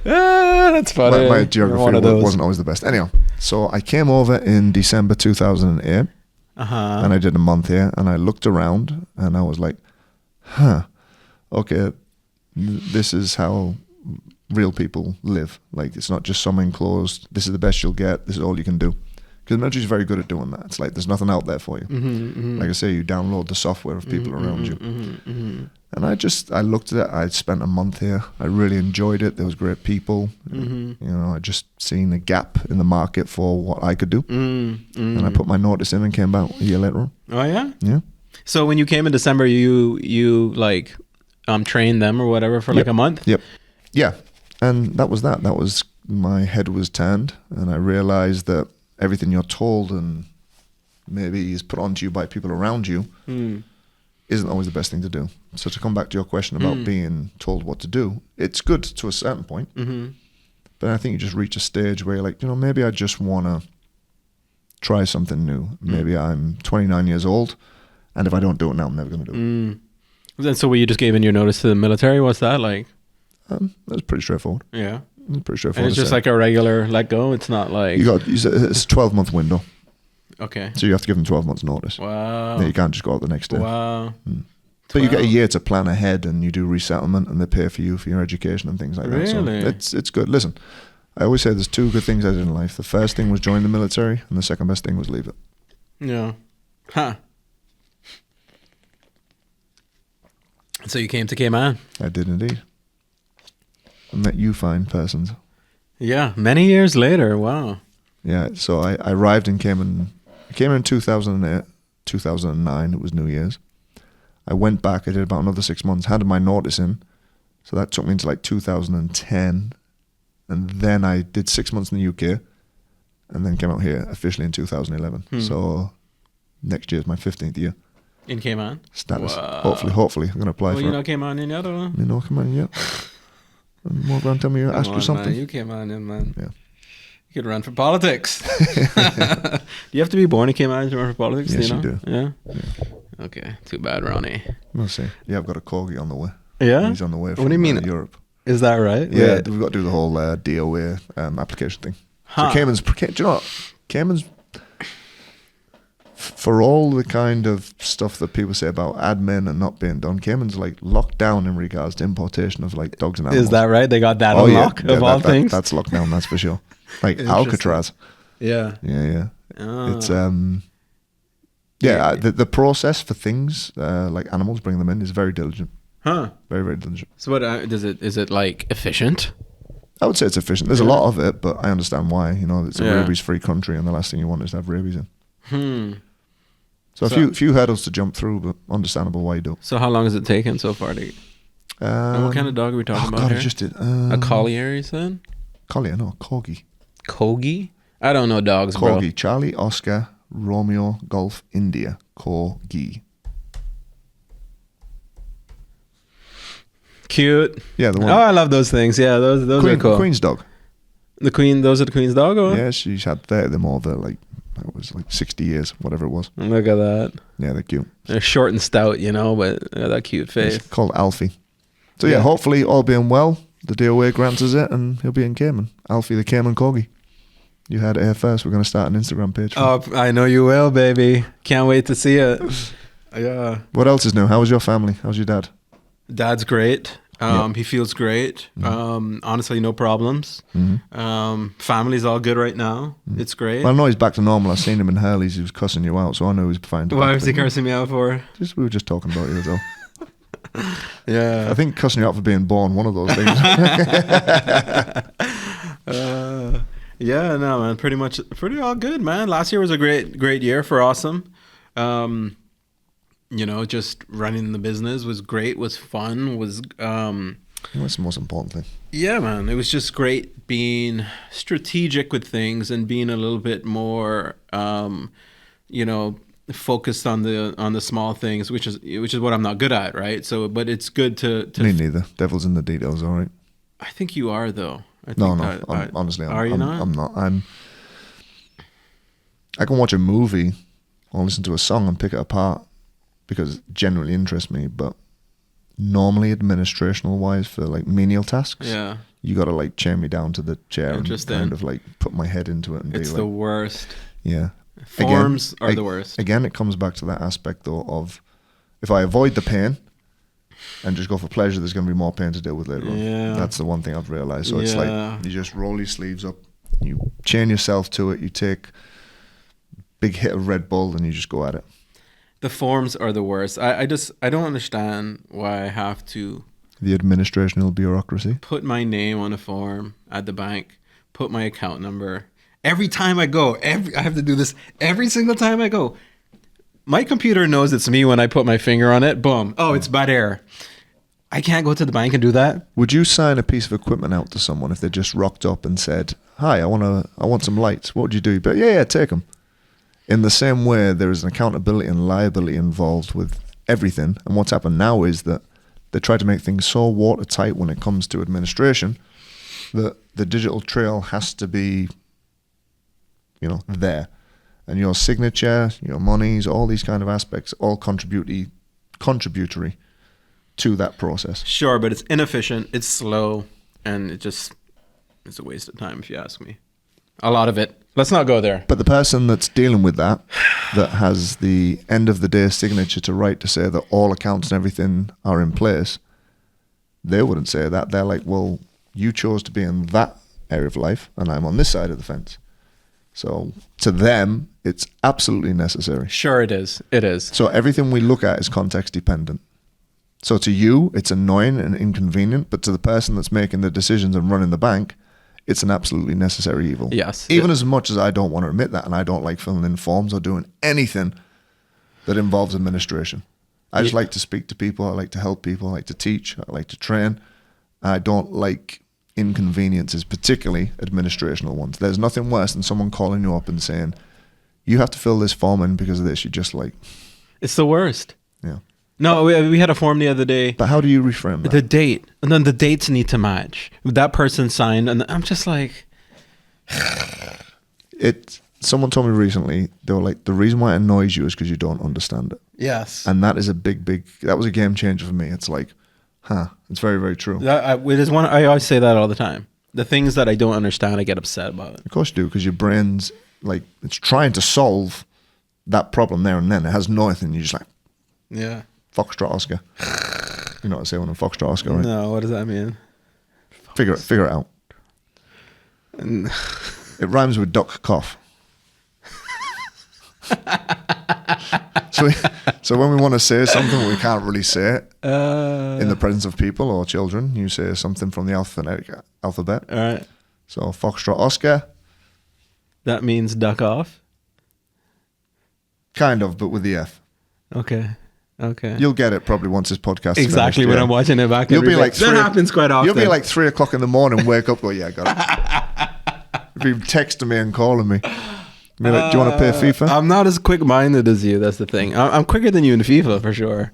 That's funny. My geography wasn't always the best. Anyhow, so I came over in December 2008 and I did a month here, and I looked around and I was like, okay, this is how real people live. Like, it's not just some enclosed, this is the best you'll get, this is all you can do. Because the military is very good at doing that. It's like there's nothing out there for you. Like I say, you download the software of people around you. And I looked at it. I'd spent a month here. I really enjoyed it. There was great people. I just seen a gap in the market for what I could do. And I put my notice in and came back a year later on. Oh, yeah? Yeah. So when you came in December, you like trained them or whatever for like a month? Yep. Yeah. And that was that. That was, my head was turned, and I realized that everything you're told and maybe is put onto you by people around you isn't always the best thing to do. So to come back to your question about being told what to do, it's good to a certain point. But I think you just reach a stage where you're like, maybe I just want to try something new. Maybe I'm 29 years old, and if I don't do it now, I'm never going to do it. And so you just gave in your notice to the military? What's that like? That was pretty straightforward. Yeah. Pretty straightforward. And it's just like a regular let go? It's not like... It's a 12-month window. Okay. So you have to give them 12 months notice. Wow. Yeah, you can't just go out the next day. Wow. But you get a year to plan ahead, and you do resettlement, and they pay for you for your education and things like that. Really? So it's good. Listen, I always say there's two good things I did in life. The first thing was join the military, and the second best thing was leave it. Yeah. Huh. So you came to Cayman? I did indeed. I met you fine persons. Yeah, many years later. Wow. Yeah, so I arrived in Cayman. I came in 2008, 2009. It was New Year's. I went back, I did about another 6 months, handed my notice in. So that took me into like 2010. And then I did 6 months in the UK and then came out here officially in 2011. So next year is my 15th year. In Cayman? Status. Wow. Hopefully. I'm going to apply for it. You know Cayman in yet, or? You know Cayman yet? And more going to tell me you asked you something. Man, you Cayman in, man. Yeah. You could run for politics. Do you have to be born in Cayman to run for politics? Yes, do you know? do. Yeah? Okay. Too bad, Ronnie. We'll see. Yeah, I've got a Corgi on the way. Yeah? He's on the way from what do you mean? Europe. Is that right? Yeah, we've got to do the whole DOA application thing. Huh. So Cayman's, do you know what? Cayman's, for all the kind of stuff that people say about admin and not being done, Cayman's like locked down in regards to importation of like dogs and animals. Is that right? They got that on lock of all things? That's locked down, that's for sure. Like Alcatraz. Yeah. Yeah. It's the process for things like animals, bring them in, is very diligent. Huh. Very, very diligent. So what is it like efficient? I would say it's efficient. There's a lot of it, but I understand why. You know, it's a rabies-free country, and the last thing you want is to have rabies in. So a few hurdles to jump through, but understandable why you do. So how long has it taken so far to? And what kind of dog are we talking about here? I just did a collier, you said? Collier, no, Corgi. Corgi? I don't know dogs, Corgi, bro. Corgi, Charlie, Oscar, Romeo, Golf, India, Corgi. Cute. Yeah, the one. Oh, I love those things. Yeah, those are cool. The Queen's dog. The Queen. Those are the Queen's dog. Or? Yeah, she's had 30 of them over like it was like 60 years, whatever it was. Look at that. Yeah, they're cute. They're short and stout, you know, but that cute face. It's called Alfie. So yeah, hopefully all being well, the DOA grants us it, and he'll be in Cayman. Alfie, the Cayman Corgi. You had it here first. We're going to start an Instagram page. Oh, I know you will, baby. Can't wait to see it. Yeah. What else is new? How was your family? How's your dad? Dad's great. He feels great. Honestly, no problems. Family's all good right now. It's great. Well, I know he's back to normal. I've seen him in Hurley's. He was cussing you out, so I know he was fine. Why was he cursing me out for? We were just talking about you as well. Yeah. I think cussing you out for being born, one of those things. Yeah, no, man. Pretty all good, man. Last year was a great year for Awesome. You know, just running the business was great, was fun, was That's the most important thing. Yeah, man. It was just great being strategic with things and being a little bit more you know, focused on the small things, which is what I'm not good at, right? So but it's good to Me neither. Devil's in the details, all right. I think you are though. Honestly, are you not? I'm not. I can watch a movie or listen to a song and pick it apart because it generally interests me, but normally administrational wise for like menial tasks, you got to like chain me down to the chair and kind of like put my head into it and it's be like, the worst. Yeah. Forms are the worst. Again, it comes back to that aspect though of if I avoid the pain and just go for pleasure, there's going to be more pain to deal with later on. That's the one thing I've realized. So it's like you just roll your sleeves up, you chain yourself to it, you take a big hit of Red Bull and you just go at it. The forms are the worst. I don't understand why I have to. The administrational bureaucracy. Put my name on a form at the bank. Put my account number. Every time I go, I have to do this every single time I go. My computer knows it's me when I put my finger on it. Boom. Oh, it's bad error. I can't go to the bank and do that. Would you sign a piece of equipment out to someone if they just rocked up and said, "Hi, I want some lights"? What would you do? But yeah, take them. In the same way, there is an accountability and liability involved with everything. And what's happened now is that they try to make things so watertight when it comes to administration that the digital trail has to be, you know, there. And your signature, your monies, all these kind of aspects, all contributory to that process. Sure, but it's inefficient, it's slow, and it's a waste of time if you ask me. A lot of it. Let's not go there. But the person that's dealing with that has the end of the day signature to write to say that all accounts and everything are in place, they wouldn't say that. They're like, well, you chose to be in that area of life and I'm on this side of the fence. So to them, it's absolutely necessary. Sure it is. It is. So everything we look at is context dependent. So to you, it's annoying and inconvenient, but to the person that's making the decisions and running the bank, it's an absolutely necessary evil. Yes. Even as much as I don't want to admit that, and I don't like filling in forms or doing anything that involves administration. I just like to speak to people. I like to help people. I like to teach. I like to train. I don't like inconveniences, particularly administrational ones. There's nothing worse than someone calling you up and saying, you have to fill this form in because of this. You're just like... It's the worst. Yeah. No, we had a form the other day. But how do you reframe that? The date. And then the dates need to match. That person signed, and I'm just like... Someone told me recently, they were like, the reason why it annoys you is because you don't understand it. Yes. And that is a big, that was a game changer for me. It's like, it's very, very true. It is one. I always say that all the time. The things that I don't understand, I get upset about it. Of course you do, because your brain's like, it's trying to solve that problem there and then. It has nothing. You're just like, yeah. Foxtrot Oscar. You know what I say when I'm Foxtrot Oscar, right? No, what does that mean? Figure it out. It rhymes with duck cough. So when we want to say something, we can't really say it in the presence of people or children. You say something from the alphabet. All right. So Foxtrot Oscar. That means duck off? Kind of, but with the F. Okay. You'll get it probably once this podcast is exactly finished, when I'm watching it back. You'll be like that happens quite often. You'll be like 3 o'clock in the morning, wake up, go, yeah, I got it. You'll be texting me and calling me. Be like, do you want to play FIFA? I'm not as quick-minded as you. That's the thing. I'm quicker than you in FIFA for sure.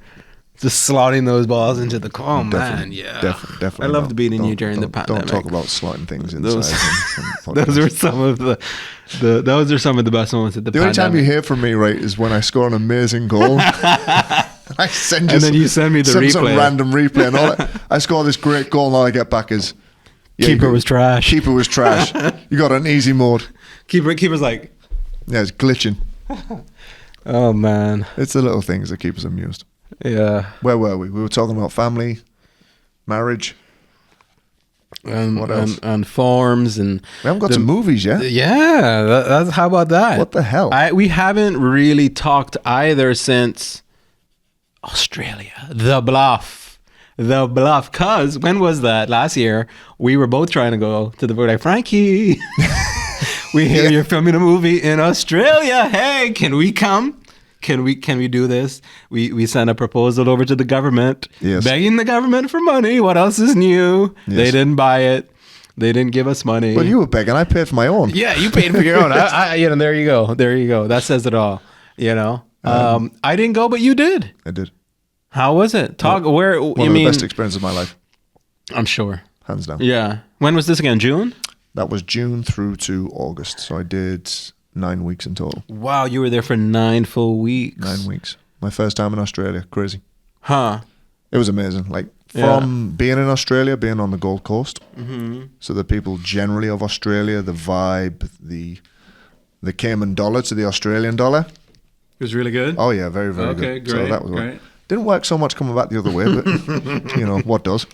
Just slotting those balls into the man, yeah. Definitely. I loved beating you during the pandemic. Don't talk about slotting things inside. Those are some of the best moments at the pandemic. The only time you hear from me, right, is when I score an amazing goal. I send you, and then you send me the replay. Some random replay and all that. I score this great goal and all I get back is keeper was trash. Keeper was trash. You got an easy mode. Keeper's like, yeah, it's glitching. Oh man, it's the little things that keep us amused. Yeah. Where were we? We were talking about family, marriage, and what else? And forms, and we haven't got to movies yet. Yeah, that's how about that? What the hell? We haven't really talked either since Australia, The Bluff. Cause when was that? Last year, we were both trying to go to the boat. Like, Frankie, we hear you're filming a movie in Australia. Hey, can we come? Can we do this? We sent a proposal over to the government, begging the government for money. What else is new? Yes. They didn't buy it. They didn't give us money. Well, you were begging. I paid for my own. Yeah, you paid for your own. There you go. That says it all. I didn't go, but you did. I did. How was it? One of the best experiences of my life. I'm sure. Hands down. Yeah. When was this again? June? That was June through to August. So I did 9 weeks in total. Wow, you were there for 9 full weeks. 9 weeks. My first time in Australia. Crazy. Huh. It was amazing. Like, from being in Australia, being on the Gold Coast, so the people generally of Australia, the vibe, the Cayman dollar to the Australian dollar. It was really good? Oh, yeah, very, very good. Okay, great. So that was great. Didn't work so much coming back the other way, but, what does?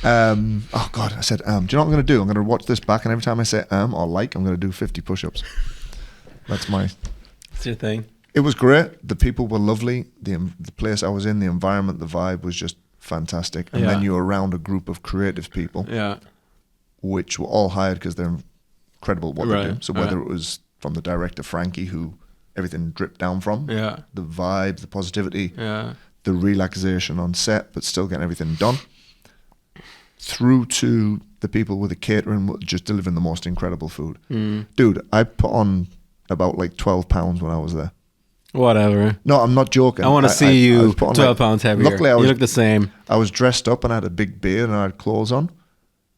Oh, God, I said, do you know what I'm going to do? I'm going to watch this back, and every time I say or like, I'm going to do 50 push-ups. That's your thing. It was great. The people were lovely. The place I was in, the environment, the vibe was just fantastic. And then you were around a group of creative people, which were all hired because they're incredible at what they do. So whether it was from the director, Frankie, who everything dripped down from, the vibe, the positivity, the relaxation on set, but still getting everything done, through to the people with the catering, just delivering the most incredible food. Dude, I put on about like 12 pounds when I was there. Whatever. No, I'm not joking. I want to see you 12 pounds heavier. Luckily, you look the same. I was dressed up and I had a big beard and I had clothes on,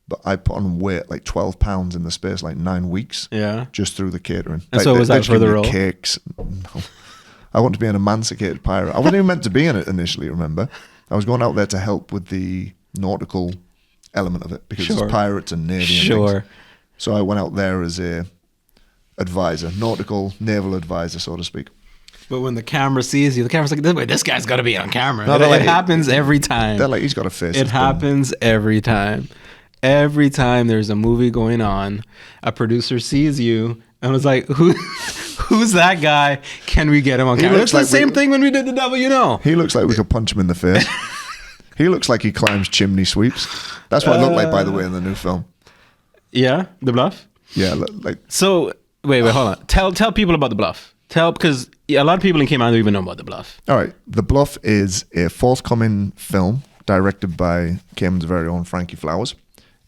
but I put on weight like 12 pounds in the space like 9 weeks. Yeah. Just through the catering. And so was that for the role? Cakes. No. I want to be an emancipated pirate. I wasn't even meant to be in it initially, remember? I was going out there to help with the nautical element of it because it's pirates and navy and things. So I went out there as a advisor, nautical naval advisor, so to speak. But when the camera sees you, the camera's like, this guy's got to be on camera. No, it happens every time. They're like, he's got a face. It happens every time. Every time there's a movie going on, a producer sees you and was like, who's that guy? Can we get him on camera? It's the same thing when we did The Devil You Know. He looks like we could punch him in the face. He looks like he climbs chimney sweeps. That's what it looked like, by the way, in the new film. Yeah? The Bluff? Yeah. Like. So, wait, hold on. Tell people about The Bluff. Because Yeah, a lot of people in Cayman don't even know about The Bluff. All right. The Bluff is a forthcoming film directed by Cayman's very own Frankie Flowers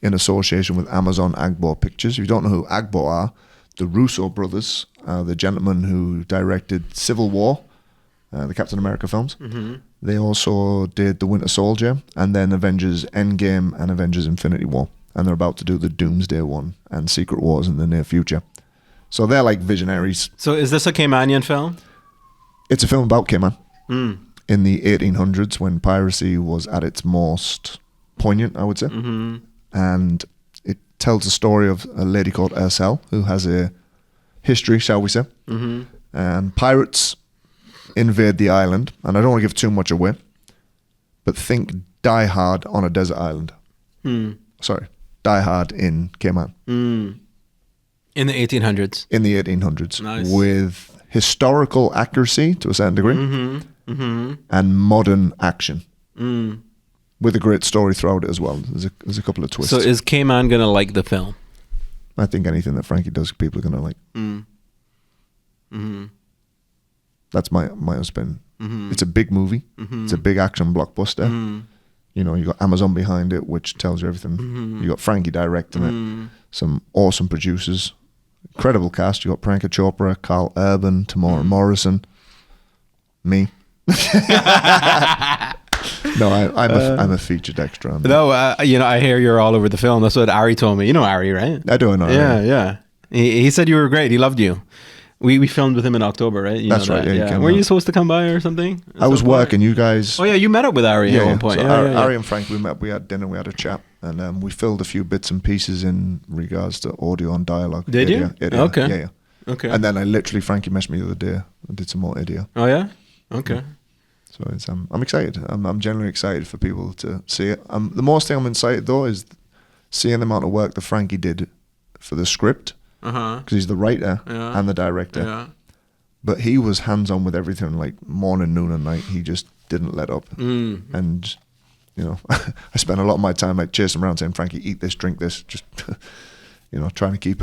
in association with Amazon Agbo Pictures. If you don't know who Agbo are, the Russo brothers, the gentlemen who directed Civil War, the Captain America films. Mm-hmm. They also did The Winter Soldier and then Avengers Endgame and Avengers Infinity War. And they're about to do the Doomsday one and Secret Wars in the near future. So they're like visionaries. So is this a Caymanian film? It's a film about Cayman in the 1800s when piracy was at its most poignant, I would say. Mm-hmm. And it tells the story of a lady called Ursel who has a history, shall we say. Mm-hmm. And pirates invade the island. And I don't want to give too much away, but think Die Hard on a desert island. Sorry, Die Hard in Cayman. In the 1800s. In the 1800s. Nice. With historical accuracy to a certain degree and modern action. With a great story throughout it as well. There's a couple of twists. So is Cayman going to like the film? I think anything that Frankie does, people are going to like. That's my spin. It's a big movie. It's a big action blockbuster. You know, you got Amazon behind it, which tells you everything. You got Frankie directing it. Some awesome producers. Incredible cast. You got Priyanka Chopra, Carl Urban, Tamora Morrison, me. No, I'm a featured extra. On No, you know, I hear you're all over the film. That's what Ari told me. You know Ari, right? I do know. Yeah, yeah. He said you were great. He loved you. We filmed with him in October, right? You That's know right. that? Yeah, Were you supposed to come by or something? I was working. You guys. Oh yeah, you met up with Ari at one point. So Yeah, Ari and Frank, we met. We had dinner. We had a chat, and we filled a few bits and pieces in regards to audio and dialogue. Did you? Okay. Yeah. Okay. And then Frankie messaged me the other day. I did some more audio. Oh yeah. Okay. So it's, I'm excited. I'm genuinely excited for people to see it. The most thing I'm excited though is seeing the amount of work that Frankie did for the script. Because he's the writer and the director. Yeah. But he was hands-on with everything, like morning, noon, and night. He just didn't let up. And, you know, I spent a lot of my time like chasing around saying, Frankie, eat this, drink this. Just, you know, trying to keep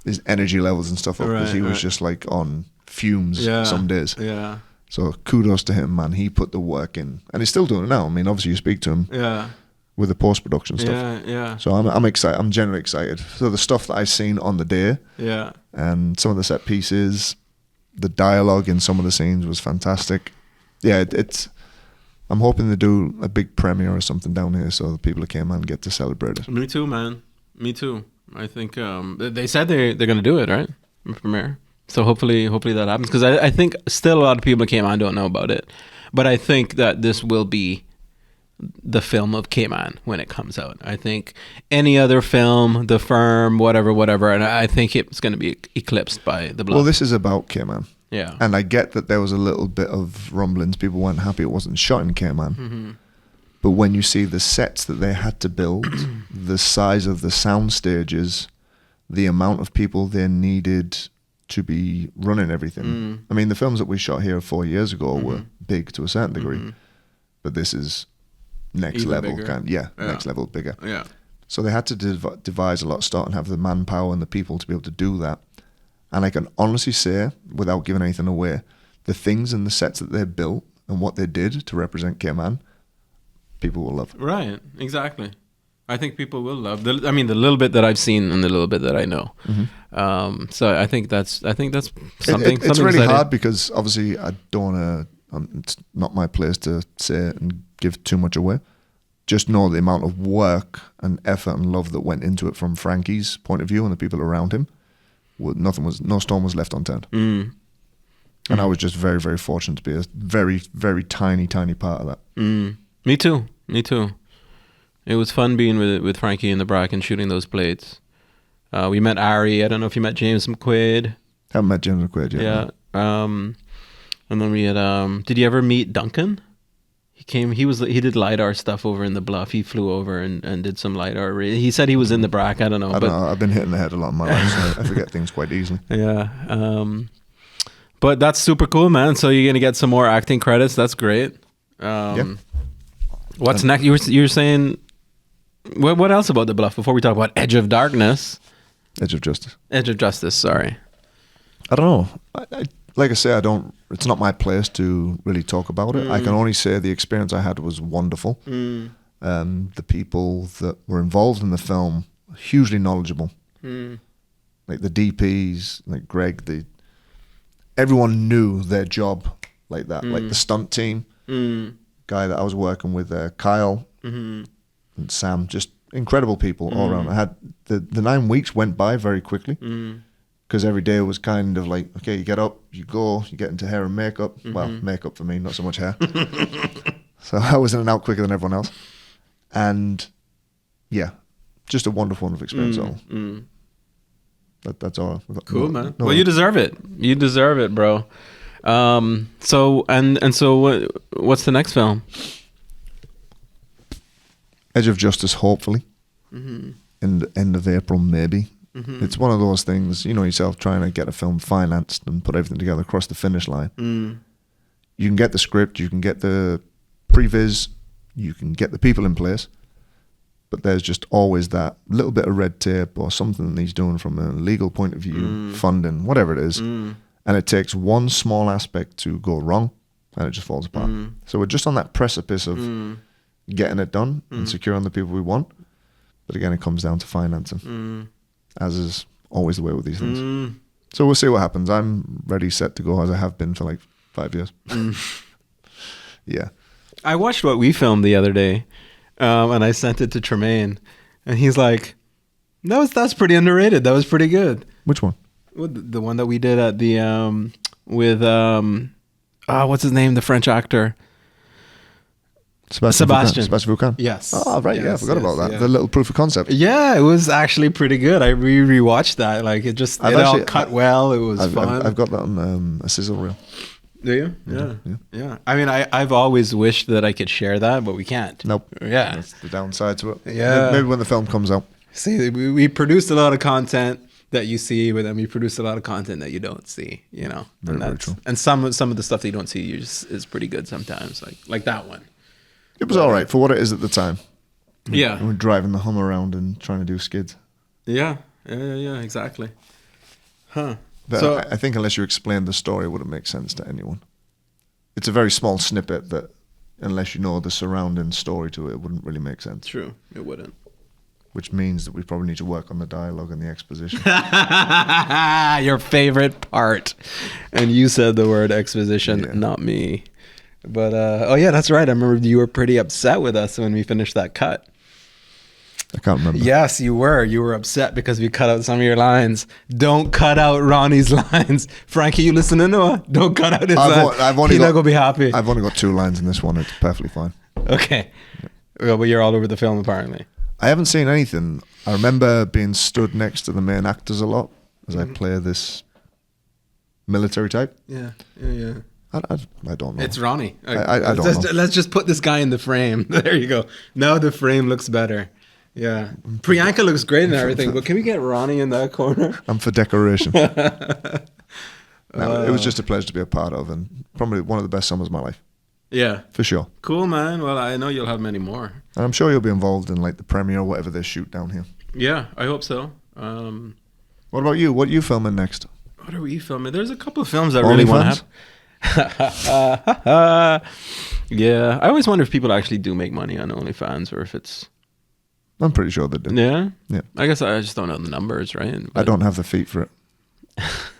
his energy levels and stuff up. Because he was just like on fumes some days. Yeah. So kudos to him, man. He put the work in. And he's still doing it now. I mean, obviously you speak to him. Yeah. With the post-production stuff. Yeah. So I'm excited. I'm genuinely excited. So the stuff that I've seen on the day. Yeah. And some of the set pieces, the dialogue in some of the scenes was fantastic. Yeah, it's. I'm hoping to do a big premiere or something down here so the people that came and get to celebrate it. Me too, man. Me too. I think they said they're going to do it, right? Premiere. So hopefully that happens because I think still a lot of people that came on don't know about it, but I think that this will be the film of Cayman when it comes out. I think any other film, The Firm, whatever, and I think it's going to be eclipsed by The Bluff. Well, this is about Cayman. Yeah. And I get that there was a little bit of rumblings. People weren't happy it wasn't shot in Cayman. But when you see the sets that they had to build, the size of the sound stages, the amount of people they needed to be running everything. I mean, the films that we shot here 4 years ago were big to a certain degree. But this is next Even level bigger. next level bigger. Yeah. So they had to devise a lot of stuff and have the manpower and the people to be able to do that. And I can honestly say, without giving anything away, the things and the sets that they built and what they did to represent Cayman, people will love. Right. Exactly. I think people will love the little bit that I've seen and the little bit that I know. So I think that's something. It's something really exciting. hard because obviously I don't want to. It's not my place to say it and give too much away. Just know the amount of work and effort and love that went into it from Frankie's point of view and the people around him. No stone was left unturned. And I was just very, very fortunate to be a very, very tiny part of that. Me too. It was fun being with Frankie in the Brack and shooting those plates. We met Ari. I don't know if you met James McQuaid. Haven't met James McQuaid yet. Yeah. And then we had. Did you ever meet Duncan? He came. He did LiDAR stuff over in the Bluff. He flew over and did some LiDAR. He said he was in the Brack. I don't know. I don't know. I've been hitting the head a lot in my life, so I forget things quite easily. Yeah. But that's super cool, man. So you're gonna get some more acting credits. That's great. What's next? You were saying. What else about the Bluff before we talk about Edge of Darkness? Edge of Justice. Edge of Justice. Sorry. I don't know. like I say, it's not my place to really talk about it. I can only say the experience I had was wonderful. The people that were involved in the film, hugely knowledgeable. Like the DPs, like Greg, everyone knew their job like that. Like the stunt team, guy that I was working with, Kyle and Sam, just incredible people all around. I had the 9 weeks went by very quickly. Because every day was kind of like, okay, you get up, you go, you get into hair and makeup. Well, makeup for me, not so much hair. So I was in and out quicker than everyone else. And yeah, just a wonderful, wonderful experience. That's all. Cool, man. Well, you deserve it. You deserve it, bro. So what's the next film? Edge of Justice, hopefully. In the end of April, maybe. It's one of those things, you know yourself, trying to get a film financed and put everything together across the finish line. You can get the script, you can get the previs, you can get the people in place, but there's just always that little bit of red tape or something that he's doing from a legal point of view, funding, whatever it is. And it takes one small aspect to go wrong and it just falls apart. So we're just on that precipice of getting it done and securing the people we want. But again, it comes down to financing. As is always the way with these things. So we'll see what happens. I'm ready, set to go, as I have been for like 5 years. Yeah. I watched what we filmed the other day, and I sent it to Tremaine, and he's like, that's pretty underrated. That was pretty good. Which one? Well, the one that we did at the, with, what's his name? The French actor. Sebastian Vulcan. Yes. Oh, right. I forgot about that. Yeah. The little proof of concept. Yeah, it was actually pretty good. I rewatched that. Like it all cut well. It was fun. I've got that on a sizzle reel. Do you? Yeah. I mean, I've always wished that I could share that, but we can't. Nope. Yeah. That's the downside to it. Yeah. Maybe when the film comes out. See, we produced a lot of content that you see, but then we produce a lot of content that you don't see, you know. Very true. And some of the stuff that you don't see is pretty good sometimes, like that one. It was all right for what it is at the time. Yeah. We're driving the Hummer around and trying to do skids. Yeah, exactly. Huh. But so, I think unless you explain the story, it wouldn't make sense to anyone. It's a very small snippet that, unless you know the surrounding story to it, it wouldn't really make sense. True, it wouldn't. Which means that we probably need to work on the dialogue and the exposition. Your favorite part. And you said the word exposition, not me. But, that's right. I remember you were pretty upset with us when we finished that cut. I can't remember. Yes, you were. You were upset because we cut out some of your lines. Don't cut out Ronnie's lines. Frankie, you listening to her? Don't cut out his lines. He's not going to be happy. I've only got 2 lines in this one. It's perfectly fine. Okay. Well, but you're all over the film, apparently. I haven't seen anything. I remember being stood next to the main actors a lot as I play this military type. Yeah. I don't know. It's Ronnie. I don't know. Let's just put this guy in the frame. There you go. Now the frame looks better. Yeah. Priyanka looks great and everything, but can we get Ronnie in that corner? I'm for decoration. It was just a pleasure to be a part of, and probably one of the best summers of my life. Yeah. For sure. Cool, man. Well, I know you'll have many more. And I'm sure you'll be involved in like the premiere or whatever they shoot down here. Yeah, I hope so. What about you? What are you filming next? What are we filming? There's a couple of films I really want to have. Yeah, I always wonder if people actually do make money on OnlyFans or if it's... I'm pretty sure they do. Yeah? Yeah. I guess I just don't know the numbers, right? But I don't have the feet for it.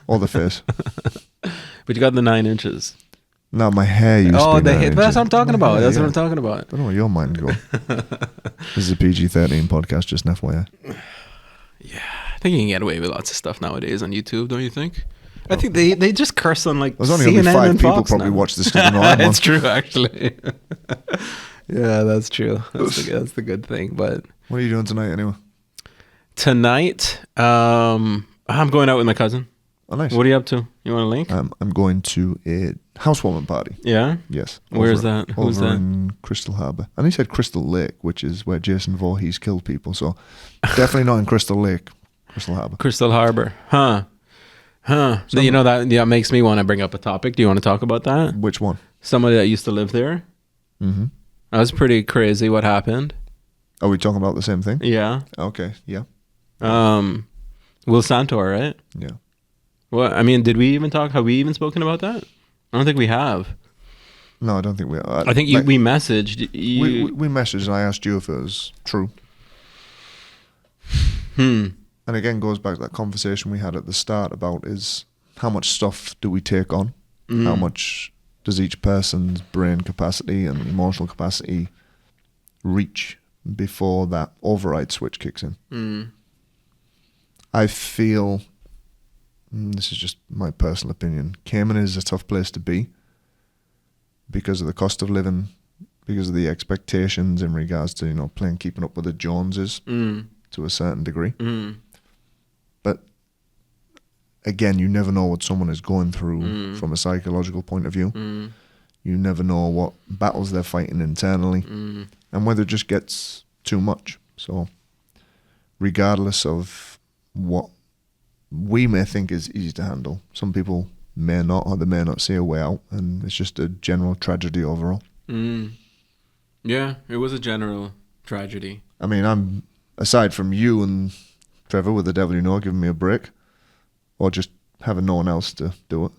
Or the face. But you got the 9 inches. No, my hair used to be 9 inches. That's what I'm talking about. That's what I'm talking about. I don't know where your mind goes. This is a PG-13 podcast, just an FYI. Yeah, I think you can get away with lots of stuff nowadays on YouTube, don't you think? I think they just curse on like There's only CNN 5 and people Fox probably now. watch this because they know I'm on. It's true, actually. Yeah, that's true. That's the good thing. But what are you doing tonight anyway? Tonight, I'm going out with my cousin. Oh, nice. What are you up to? You want a link? I'm going to a housewarming party. Yeah? Yes. Where's that? Who's over that? in Crystal Harbour. And he said Crystal Lake, which is where Jason Voorhees killed people. So definitely not in Crystal Lake. Crystal Harbour. Crystal Harbour. Huh. You know, that makes me want to bring up a topic. Do you want to talk about that? Which one? Somebody that used to live there. Mm-hmm. That was pretty crazy what happened. Are we talking about the same thing? Yeah. Okay, yeah. Will Santor, right? Yeah. Well, I mean, did we even talk? Have we even spoken about that? I don't think we have. No, I don't think we are. I think we messaged. We messaged and I asked you if it was true. And again, goes back to that conversation we had at the start about is how much stuff do we take on? How much does each person's brain capacity and emotional capacity reach before that override switch kicks in? I feel, this is just my personal opinion, Cayman is a tough place to be because of the cost of living, because of the expectations in regards to, playing keeping up with the Joneses to a certain degree. But again, you never know what someone is going through from a psychological point of view. You never know what battles they're fighting internally and whether it just gets too much. So regardless of what we may think is easy to handle, some people may not, or they may not see a way out, and it's just a general tragedy overall. Yeah, it was a general tragedy. I mean, I'm, aside from you and Trevor with The Devil You Know giving me a break, or just having no one else to do it.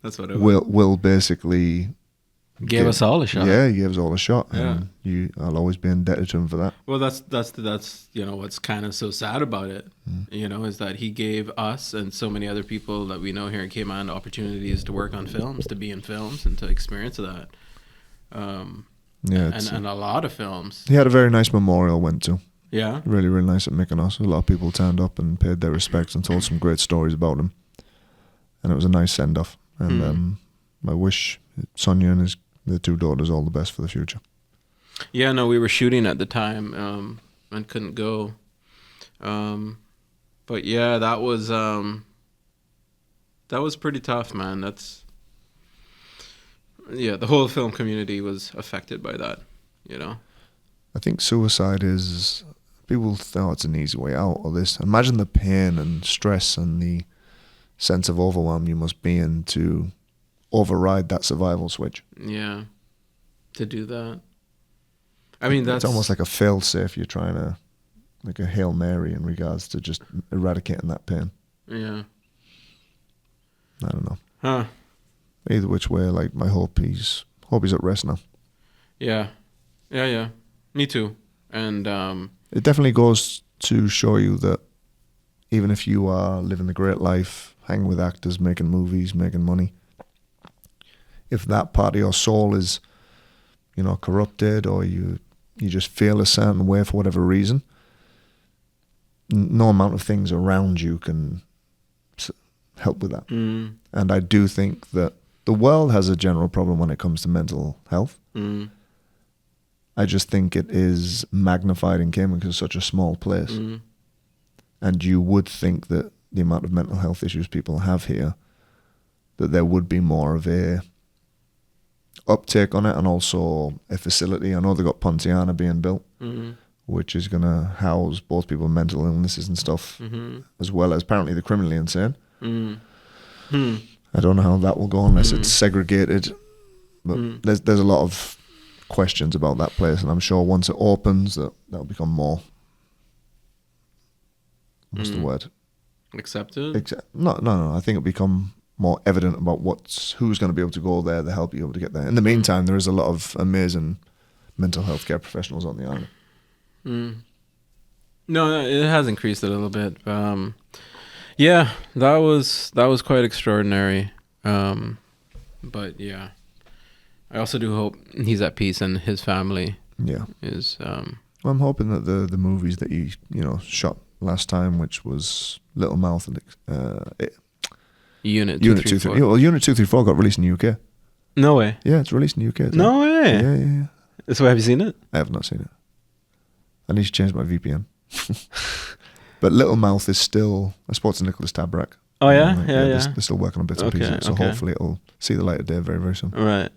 That's what it was. Will basically gave us all a shot. Yeah, he gave us all a shot. Yeah. And I'll always be indebted to him for that. Well, that's what's kind of so sad about it, is that he gave us and so many other people that we know here in Cayman opportunities to work on films, to be in films, and to experience that. And a lot of films. He had a very nice memorial went to. Yeah. Really, really nice at Mykonos. A lot of people turned up and paid their respects and told some great stories about him. And it was a nice send-off. And I wish Sonia and the two daughters all the best for the future. Yeah, no, we were shooting at the time and couldn't go. But yeah, that was pretty tough, man. The whole film community was affected by that, I think suicide is, people thought it's an easy way out of this. Imagine the pain and stress and the sense of overwhelm you must be in to override that survival switch. Yeah, to do that. I mean, it's almost like a fail-safe. You're trying to, like a Hail Mary in regards to just eradicating that pain. Yeah. I don't know. Huh. Either which way, like, I hope he's at rest now. Yeah. Yeah. Me too. And it definitely goes to show you that even if you are living the great life, hanging with actors, making movies, making money, if that part of your soul is, corrupted, or you just feel a certain way for whatever reason, no amount of things around you can help with that. And I do think that the world has a general problem when it comes to mental health. I just think it is magnified in Cayman because it's such a small place. And you would think that the amount of mental health issues people have here, that there would be more of a uptake on it, and also a facility. I know they've got Pontiana being built, which is going to house both people with mental illnesses and stuff, as well as apparently the criminally insane. I don't know how that will go unless it's segregated, but there's a lot of questions about that place, and I'm sure once it opens that'll become more, what's the word? Accepted? No. I think it'll become more evident about who's going to be able to go there to help you able to get there. In the meantime, there is a lot of amazing mental health care professionals on the island. No, it has increased a little bit. Yeah, that was quite extraordinary. But yeah, I also do hope he's at peace and his family. Yeah, is. Well, I'm hoping that the movies that he shot last time, which was Little Mouth and Unit 234. Well, Unit 234 got released in the UK. No way. Yeah, it's released in the UK. No way. Yeah. So have you seen it? I have not seen it. I need to change my VPN. But Little Mouth is still, I suppose, Nicholas Tabrak. Oh yeah, They're still working on bits and pieces, so hopefully it'll see the light of day very, very soon. Right.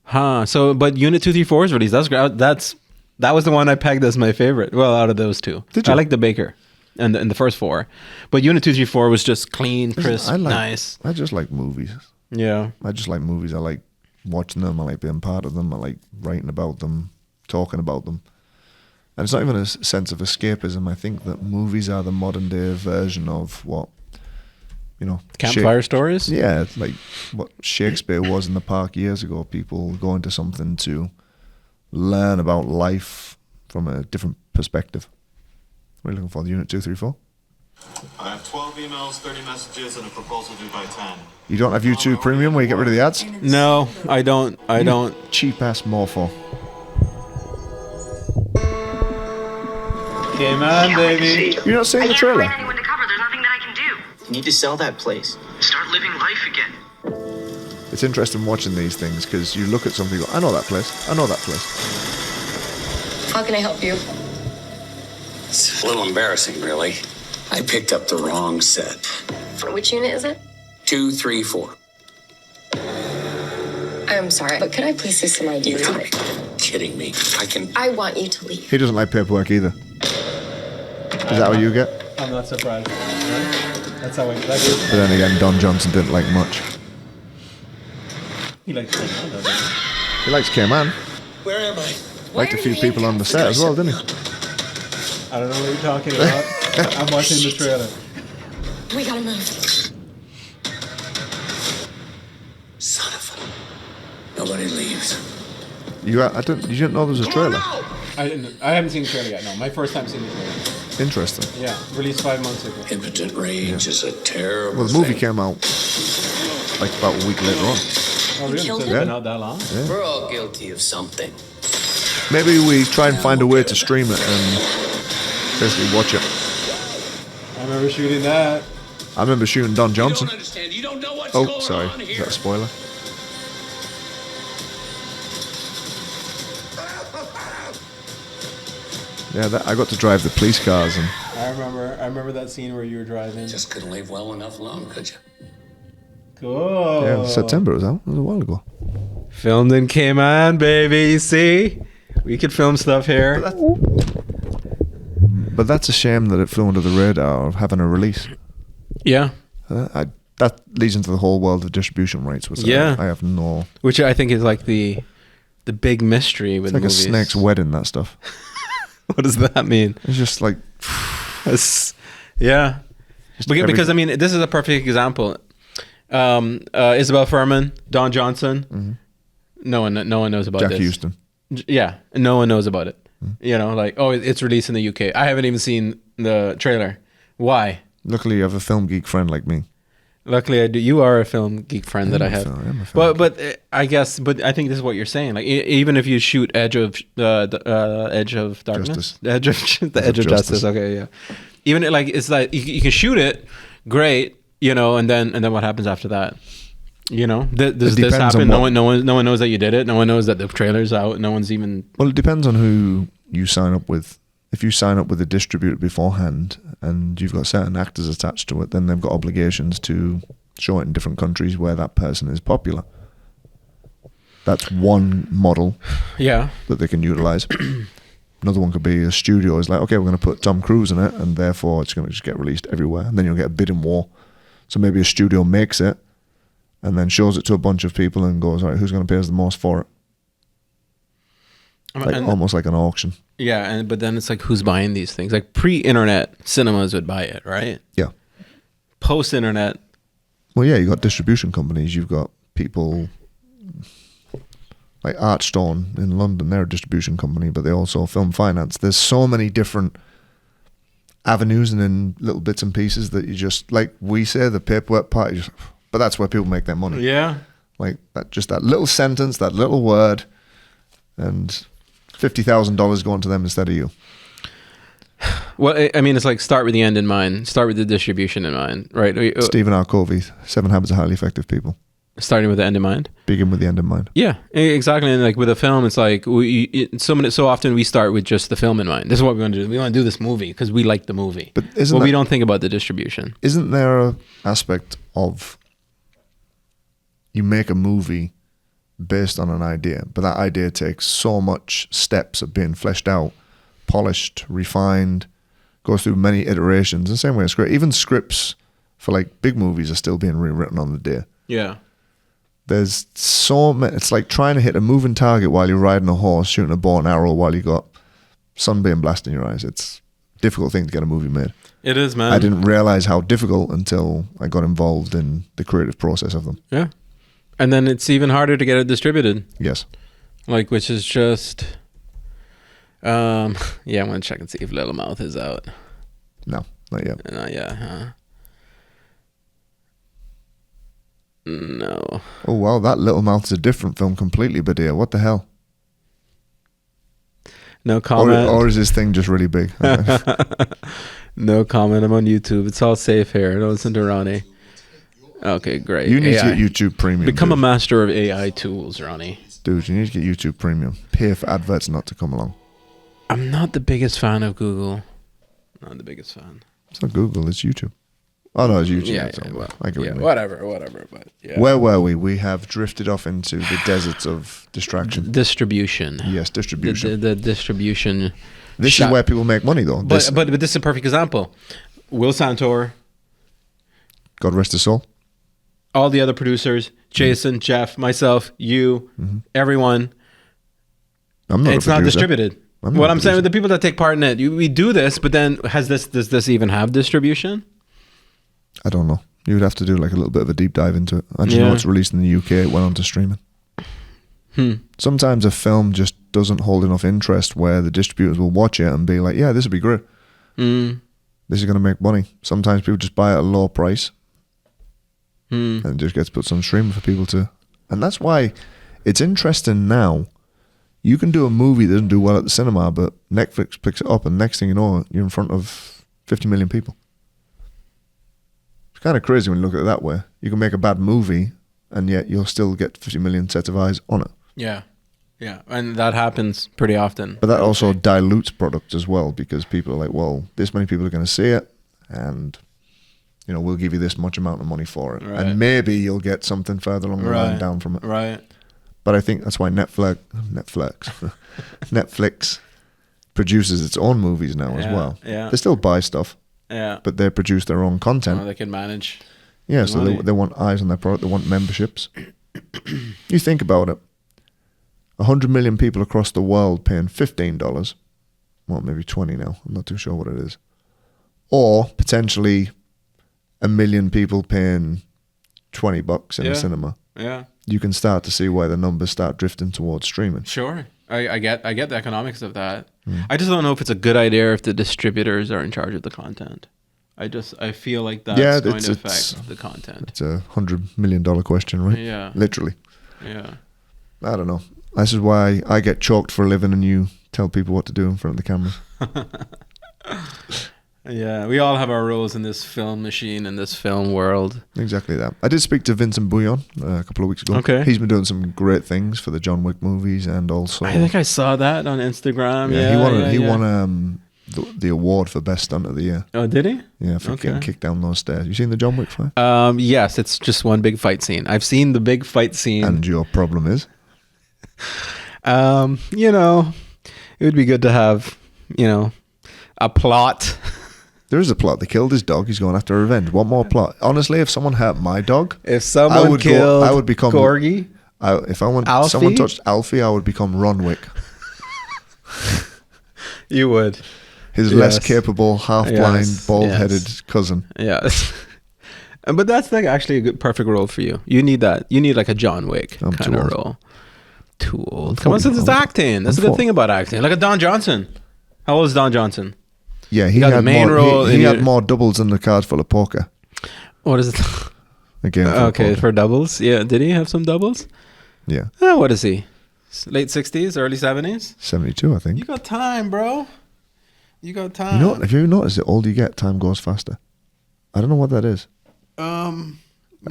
Huh. So, but Unit 234 is released. That's great. That was the one I pegged as my favorite. Well, out of those two, did you? I like the Baker, and the first four, but Unit 234 was just clean, crisp, nice. I just like movies. Yeah. I just like movies. I like watching them. I like being part of them. I like writing about them, talking about them. And it's not even a sense of escapism. I think that movies are the modern day version of what, Campfire stories? Yeah, it's like what Shakespeare was in the park years ago. People go into something to learn about life from a different perspective. What are you looking for? The unit 234? I have 12 emails, 30 messages, and a proposal due by 10. You don't have YouTube Premium where you get rid of the ads? No, I don't. Cheap ass morpho. Cayman, baby. You're not seeing the trailer? I can't find anyone to cover. There's nothing that I can do. You need to sell that place. Start living life again. It's interesting watching these things because you look at something and go, I know that place. I know that place. How can I help you? It's a little embarrassing, really. I picked up the wrong set. Which unit is it? 2, 3, 4. I'm sorry, but could I please see some ID? You gotta be kidding me. I want you to leave. He doesn't like paperwork either. Is that what you get? I'm not surprised. Right? That's how that is. But then again, Don Johnson didn't like much. He likes Cayman, doesn't he? He likes Cayman. Where am I? Liked a few people on the set as well, didn't he? I don't know what you're talking about. I'm watching the trailer. We gotta move. Son of a... Nobody leaves. You didn't know there was a trailer? I haven't seen the trailer yet. No, my first time seeing the trailer. Interesting. Yeah, released 5 months ago. Impotent rage is a terrible Well, the movie thing. came out like about a week later on. Oh, really? So it's been out that long? Yeah. We're all guilty of something. Maybe we try and find a way to stream it and basically watch it. I remember shooting that. I remember shooting Don Johnson. You don't understand. You don't know what's Oh, going sorry. on Is here. that a spoiler? Yeah, I got to drive the police cars and I remember that scene where you were driving. Just couldn't leave well enough alone, could you? Cool. yeah, September it was out. It was a while ago. Filmed in Cayman, baby. See? We could film stuff here. But that's a shame that it flew under the radar of having a release. Yeah. That leads into the whole world of distribution rights. Which Yeah. I have no. Which I think is like the big mystery with It's like movies. a snake's wedding. That stuff. What does that mean? It's just like. Yeah. Because I mean, this is a perfect example. Isabel Furman, Don Johnson. Mm-hmm. No one knows about Jack this. Houston. Yeah, no one knows about it. You know, like, oh, it's released in the UK. I haven't even seen the trailer. Why? Luckily, you have a film geek friend like me. Luckily, I do. You are a film geek friend that I have. I'm a film But I guess, but I think this is what you're saying. Like, even if you shoot Edge of Darkness, Justice. Edge of Justice. Okay, yeah. Even like it's like you can shoot it, great, you know, and then what happens after that? You know, does this happen? No one knows that you did it. No one knows that the trailer's out. No one's even. Well, it depends on who you sign up with. If you sign up with a distributor beforehand and you've got certain actors attached to it, then they've got obligations to show it in different countries where that person is popular. That's one model Yeah. that they can utilize. Another one could be a studio is like, okay, we're going to put Tom Cruise in it, and therefore it's going to just get released everywhere. And then you'll get a bidding war. So maybe a studio makes it and then shows it to a bunch of people and goes, all right, who's going to pay us the most for it? Like almost like an auction. Yeah, but then it's like, who's buying these things? Like pre-internet, cinemas would buy it, right? Yeah. Post-internet. Well, yeah, you've got distribution companies. You've got people like Archstone in London. They're a distribution company, but they also film finance. There's so many different avenues and in little bits and pieces that you just, like we say, the paperwork part, but that's where people make their money. Yeah. Like that, just that little sentence, that little word, and $50,000 going to them instead of you. Well, I mean, it's like start with the end in mind. Start with the distribution in mind, right? Stephen R. Covey, 7 Habits of Highly Effective People. Starting with the end in mind. Begin with the end in mind. Yeah, exactly. And like with a film, it's like so often we start with just the film in mind. This is what we want to do. We want to do this movie because we like the movie. But we don't think about the distribution. Isn't there an aspect of you make a movie based on an idea, but that idea takes so much steps of being fleshed out, polished, refined, goes through many iterations. The same way as script. Even scripts for like big movies are still being rewritten on the day. Yeah. There's so many. It's like trying to hit a moving target while you're riding a horse, shooting a bow and arrow while you got sunbeam blasting your eyes. It's a difficult thing to get a movie made. It is, man. I didn't realize how difficult until I got involved in the creative process of them. Yeah. And then it's even harder to get it distributed. Yes. Like, which is just... yeah, I'm going to check and see if Little Mouth is out. No, not yet. Not yet, huh? No. Oh, wow, that Little Mouth's a different film completely, but yeah, what the hell? No comment. Or is this thing just really big? No comment. I'm on YouTube. It's all safe here. Don't listen to Ronnie. Okay, great. You need AI. to get YouTube Premium. Become a dude. master of AI tools, Ronnie. Dude, you need to get YouTube Premium. Pay for adverts not to come along. I'm not the biggest fan of Google. Not the biggest fan. It's not Google, it's YouTube. Oh, no, it's YouTube. Yeah, So well, I get what yeah, you mean. whatever. But yeah. Where were we? We have drifted off into the deserts of distraction. Distribution. Yes, distribution. The distribution. This is where people make money, though. But this is a perfect example. Will Santor, God rest his soul. all the other producers, Jason, Jeff, myself, you, everyone. I'm not. It's a not producer. distributed. I'm not What a I'm saying producer. with the people that take part in it, we do this, but then does this even have distribution? I don't know. You would have to do like a little bit of a deep dive into it. I just know it's released in the UK. It went on to streaming. Sometimes a film just doesn't hold enough interest where the distributors will watch it and be like, yeah, this would be great. This is going to make money. Sometimes people just buy it at a low price and it just gets put on streaming for people to... And that's why it's interesting now. You can do a movie that doesn't do well at the cinema, but Netflix picks it up and next thing you know, you're in front of 50 million people. It's kind of crazy when you look at it that way. You can make a bad movie and yet you'll still get 50 million sets of eyes on it. Yeah. And that happens pretty often. But that also dilutes product as well because people are like, well, this many people are going to see it and, you know, we'll give you this much amount of money for it. Right. And maybe you'll get something further along the line down from it. Right. But I think that's why Netflix produces its own movies now as well. Yeah. They still buy stuff, Yeah. but they produce their own content. They can manage. Yeah, so money. they want eyes on their product. They want memberships. You think about it. 100 million people across the world paying $15. Well, maybe 20 now. I'm not too sure what it is. Or potentially 1 million people paying $20 in a cinema. Yeah. You can start to see where the numbers start drifting towards streaming. Sure. I get the economics of that. I just don't know if it's a good idea if the distributors are in charge of the content. I feel like that's going to affect the content. It's a $100 million question, right? Yeah. Literally. Yeah. I don't know. This is why I get chalked for a living and you tell people what to do in front of the camera. Yeah, we all have our roles in this film machine, in this film world. Exactly that. I did speak to Vincent Bouillon a couple of weeks ago. Okay. He's been doing some great things for the John Wick movies and also... I think I saw that on Instagram. he won the award for Best Stunt of the Year. Oh, did he? Yeah, for getting kicked down those stairs. You seen the John Wick fight? Yes, it's just one big fight scene. I've seen the big fight scene. And your problem is? You know, it would be good to have, you know, a plot. There is a plot. They killed his dog. He's going after revenge. What more plot? Honestly, if someone hurt my dog, If someone killed I would become Corgi, someone Alfie? touched Alfie, I would become Ron Wick. you would. His Yes. less capable, half-blind, Yes, bald-headed cousin. Yes. But that's like actually a good, perfect role for you. You need that. You need like a John Wick I'm kind too of old. role. Too old. I'm Come on, 40. since it's acting. That's I'm the good 40. thing about acting. Like a Don Johnson. How old is Don Johnson? Yeah, he got the had main more. role He in had your- more doubles than the card full of poker. What is it? Again, Okay, for doubles. Yeah, did he have some doubles? yeah, What is he? Late 60s, early 70s? 72, I think. You got time, bro. You got time. You know, have you ever noticed the older you get, time goes faster? I don't know what that is. I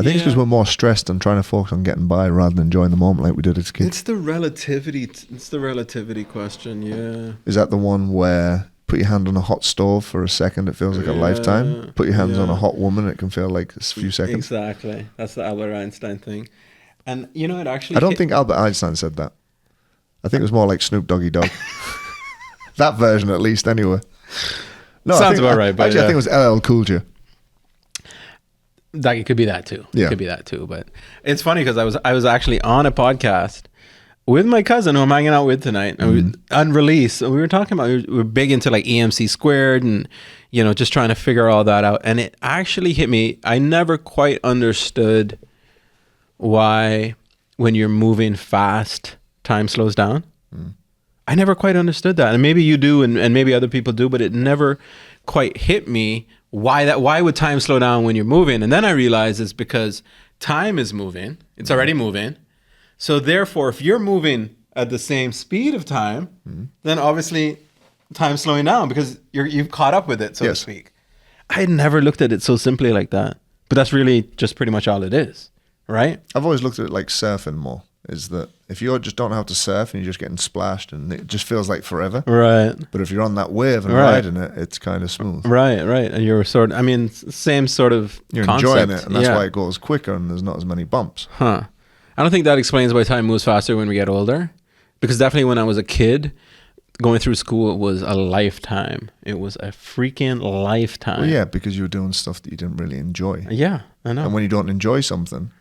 think it's because we're more stressed and trying to focus on getting by rather than enjoying the moment like we did as kids. It's the relativity. It's the relativity question. Yeah. Is that the one where put your hand on a hot stove for a second, it feels like a lifetime? Put your hands on a hot woman, it can feel like a few seconds. Exactly. That's the Albert Einstein thing. And you know, it actually. I don't think Albert Einstein said that. I think it was more like Snoop Doggy Dogg. That version, at least, anyway. No, Sounds about right, but actually, I think it was LL Cool J. That it could be that too. Yeah. It could be that too. But it's funny because I was actually on a podcast with my cousin who I'm hanging out with tonight, unreleased. We were talking about, we were big into like EMC squared and, you know, just trying to figure all that out. And it actually hit me. I never quite understood why when you're moving fast, time slows down. I never quite understood that. And maybe you do, and maybe other people do, but it never quite hit me why would time slow down when you're moving. And then I realized it's because time is moving. It's already moving. So therefore, if you're moving at the same speed of time, then obviously time's slowing down because you've caught up with it, so to speak. I had never looked at it so simply like that. But that's really just pretty much all it is, right? I've always looked at it like surfing more. Is that if you just don't know how to surf and you're just getting splashed and it just feels like forever. Right. But if you're on that wave and riding it, it's kind of smooth. Right. And you're sort of, I mean, same sort of You're concept. enjoying it, and that's why it goes quicker and there's not as many bumps. Huh. I don't think that explains why time moves faster when we get older. Because definitely when I was a kid, going through school, it was a lifetime. It was a freaking lifetime. Well, yeah, because you were doing stuff that you didn't really enjoy. Yeah, I know. And when you don't enjoy something,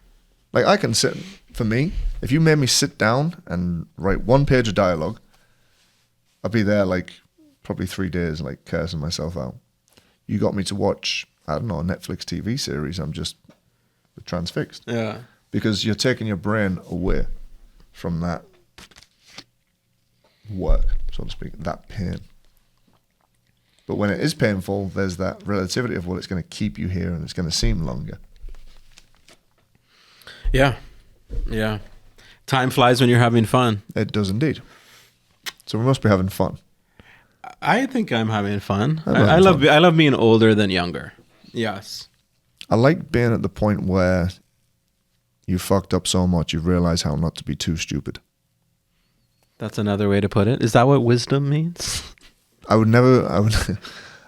like I can sit, for me, if you made me sit down and write one page of dialogue, I'd be there like probably 3 days, like cursing myself out. You got me to watch, I don't know, a Netflix TV series, I'm just transfixed. Yeah. Because you're taking your brain away from that work, so to speak, that pain. But when it is painful, there's that relativity of, well, it's going to keep you here and it's going to seem longer. Yeah. Time flies when you're having fun. It does indeed. So we must be having fun. I think I'm having fun. I love being older than younger. Yes. I like being at the point where you fucked up so much you realize how not to be too stupid. That's another way to put it. Is that what wisdom means? I would never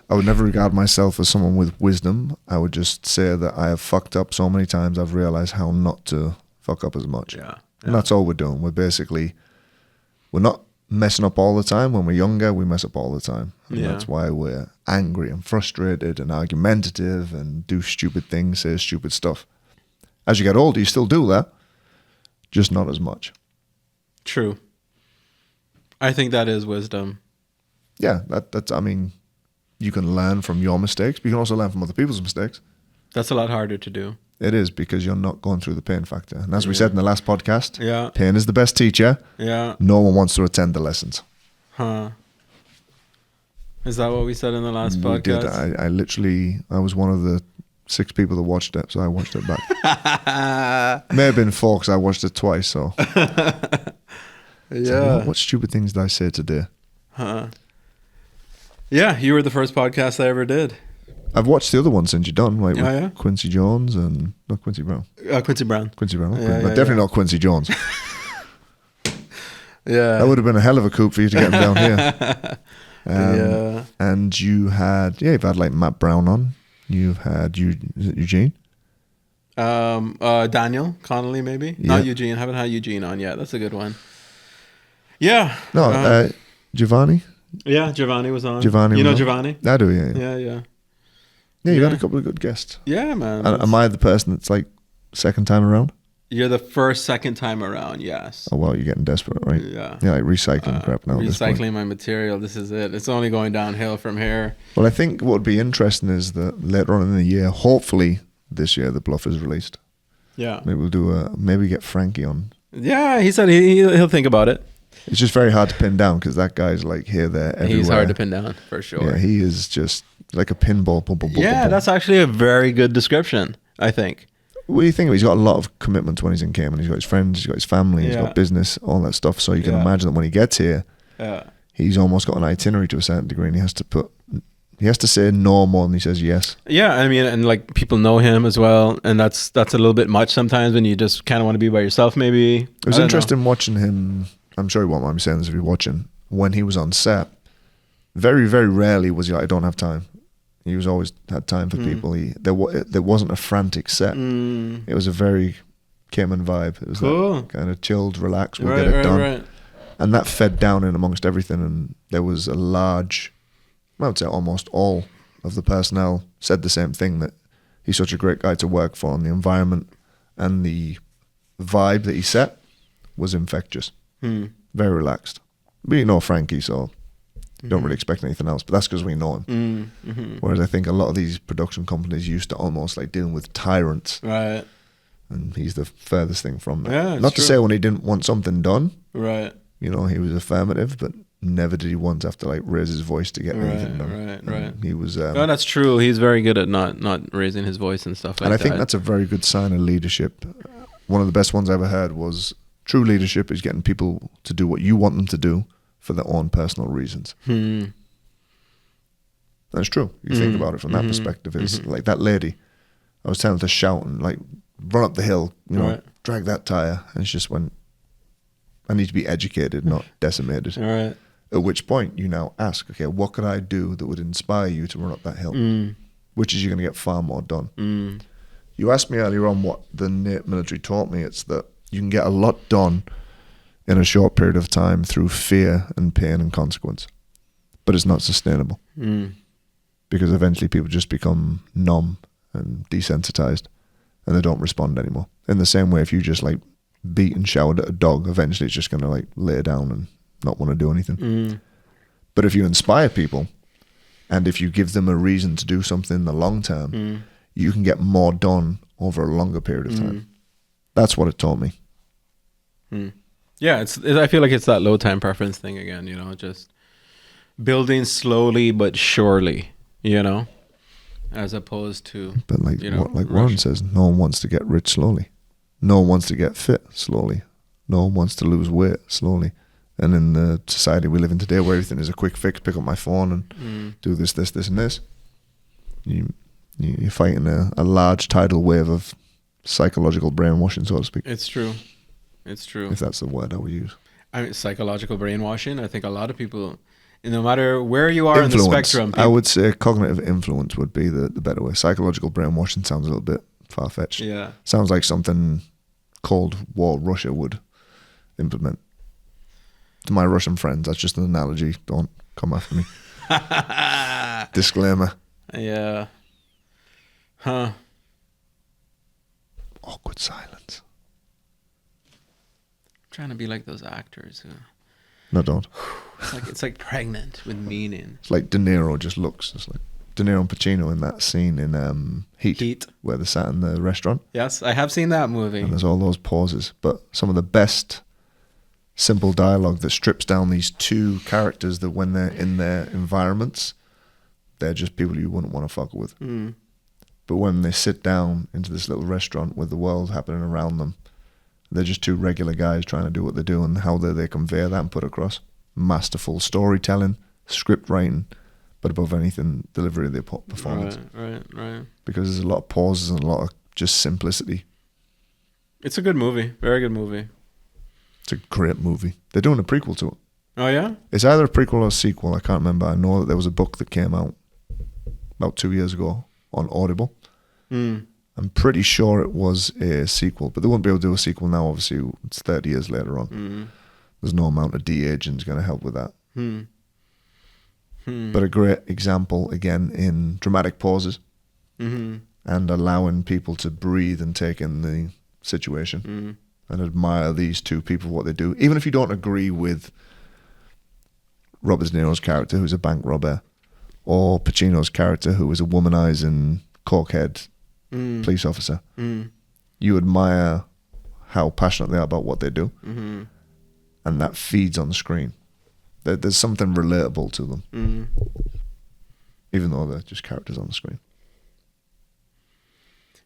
regard myself as someone with wisdom. I would just say that I have fucked up so many times I've realized how not to fuck up as much. Yeah. And that's all we're doing. We're not messing up all the time. When we're younger, we mess up all the time. And that's why we're angry and frustrated and argumentative and do stupid things, say stupid stuff. As you get older, you still do that, just not as much. True. I think that is wisdom. Yeah, that's, I mean, you can learn from your mistakes, but you can also learn from other people's mistakes. That's a lot harder to do. It is, because you're not going through the pain factor. And as we said in the last podcast, pain is the best teacher. Yeah. No one wants to attend the lessons. Huh. Is that what we said in the last podcast? We did. I was one of the 6 people that watched it, so I watched it back. May have been 4 because I watched it twice, so. Yeah. So what stupid things did I say today? Huh. Yeah, you were the first podcast I ever did. I've watched the other ones since you're done, like yeah? Quincy Jones and not Quincy Brown. Quincy Brown. Quincy Brown, Yeah, but definitely not Quincy Jones. Yeah, that would have been a hell of a coup for you to get him down here. And you've had like Matt Brown on. You've had is it Eugene? Daniel Connolly, maybe. Yeah. Not Eugene. Haven't had Eugene on yet. That's a good one. Yeah. No, Giovanni. Yeah, Giovanni was on. Giovanni, you know on? Giovanni? I do. Yeah. Yeah. Yeah, you had a couple of good guests. Yeah, man. Am I the person that's like second time around? You're the second time around, yes. Oh, well, you're getting desperate, right? Yeah. Yeah, like recycling crap now. Recycling my material. This is it. It's only going downhill from here. Well, I think what would be interesting is that later on in the year, hopefully this year, The Bluff is released. Yeah. Maybe we'll maybe get Frankie on. Yeah, he said he'll think about it. It's just very hard to pin down because that guy's like here, there, everywhere. He's hard to pin down, for sure. Yeah, he is just like a pinball. Boom, boom, boom, boom, boom. That's actually a very good description, I think. What do you think of? He's got a lot of commitment when he's in Cayman. He's got his friends, he's got his family, he's got business, all that stuff. So you can imagine that when he gets here, he's almost got an itinerary to a certain degree, and he has to say no more than he says yes. Yeah, I mean, and like people know him as well, and that's a little bit much sometimes when you just kind of want to be by yourself. Maybe it was interesting watching him. I'm sure he won't mind me saying this if you're watching. When he was on set, very, very rarely was he like, I don't have time. He was always had time for people. There wasn't a frantic set. It was a very Cayman vibe. It was that kind of chilled, relaxed, we'll get it done. Right. And that fed down in amongst everything. And there was a large, I would say almost all of the personnel said the same thing, that he's such a great guy to work for, and the environment and the vibe that he set was infectious. Very relaxed. But you know Frankie, so you don't really expect anything else. But that's because we know him. Whereas I think a lot of these production companies used to almost like dealing with tyrants. Right. And he's the furthest thing from that. Yeah, Not to true. say when he didn't want something done. Right. You know, he was affirmative, but never did he once have to like raise his voice to get anything done. Right. He was. No, that's true. He's very good at not raising his voice and stuff like that. And I think that's a very good sign of leadership. One of the best ones I ever heard was true leadership is getting people to do what you want them to do for their own personal reasons. That's true. You think about it from that perspective. It's like that lady. I was telling her to shout and like run up the hill, you know, drag that tire, and she just went, I need to be educated, not decimated. All right. At which point you now ask, okay, what could I do that would inspire you to run up that hill? Which is you're going to get far more done. You asked me earlier on what the military taught me. It's that you can get a lot done in a short period of time through fear and pain and consequence. But it's not sustainable. Because eventually people just become numb and desensitized and they don't respond anymore. In the same way, if you just like beat and shout at a dog, eventually it's just going to like lay down and not want to do anything. But if you inspire people and if you give them a reason to do something in the long term, you can get more done over a longer period of time. That's what it taught me. Yeah, I feel like it's that low time preference thing again, you know, just building slowly but surely, you know, as opposed to, but like, you know, like Warren says, no one wants to get rich slowly. No one wants to get fit slowly. No one wants to lose weight slowly. And in the society we live in today, where everything is a quick fix, pick up my phone and do this, and this, you're fighting a large tidal wave of psychological brainwashing, so to speak. It's true. It's true. If that's the word I would use. I mean, psychological brainwashing. I think a lot of people, no matter where you are in the spectrum, I would say cognitive influence would be the better way. Psychological brainwashing sounds a little bit far-fetched. Yeah. Sounds like something Cold War Russia would implement. To my Russian friends, that's just an analogy. Don't come after me. Disclaimer. Yeah. Huh. Awkward silence. I'm trying to be like those actors who... No, don't. It's like pregnant with meaning. It's like De Niro just looks. It's like De Niro and Pacino in that scene in Heat, where they sat in the restaurant. Yes, I have seen that movie. And there's all those pauses. But some of the best simple dialogue that strips down these two characters that when they're in their environments, they're just people you wouldn't want to fuck with. But when they sit down into this little restaurant with the world happening around them, they're just two regular guys trying to do what they do, and how they convey that and put across. Masterful storytelling, script writing, but above anything, delivery of the performance. Right. Because there's a lot of pauses and a lot of just simplicity. It's a good movie. Very good movie. It's a great movie. They're doing a prequel to it. Oh, yeah? It's either a prequel or a sequel. I can't remember. I know that there was a book that came out about 2 years ago on Audible. I'm pretty sure it was a sequel, but they won't be able to do a sequel now. Obviously, it's 30 years later on. There's no amount of de-aging is going to help with that. But a great example, again, in dramatic pauses and allowing people to breathe and take in the situation and admire these two people, what they do. Even if you don't agree with Robert De Niro's character, who's a bank robber, or Pacino's character, who is a womanizing cokehead police officer, you admire how passionate they are about what they do, and that feeds on the screen. There's something relatable to them, even though they're just characters on the screen.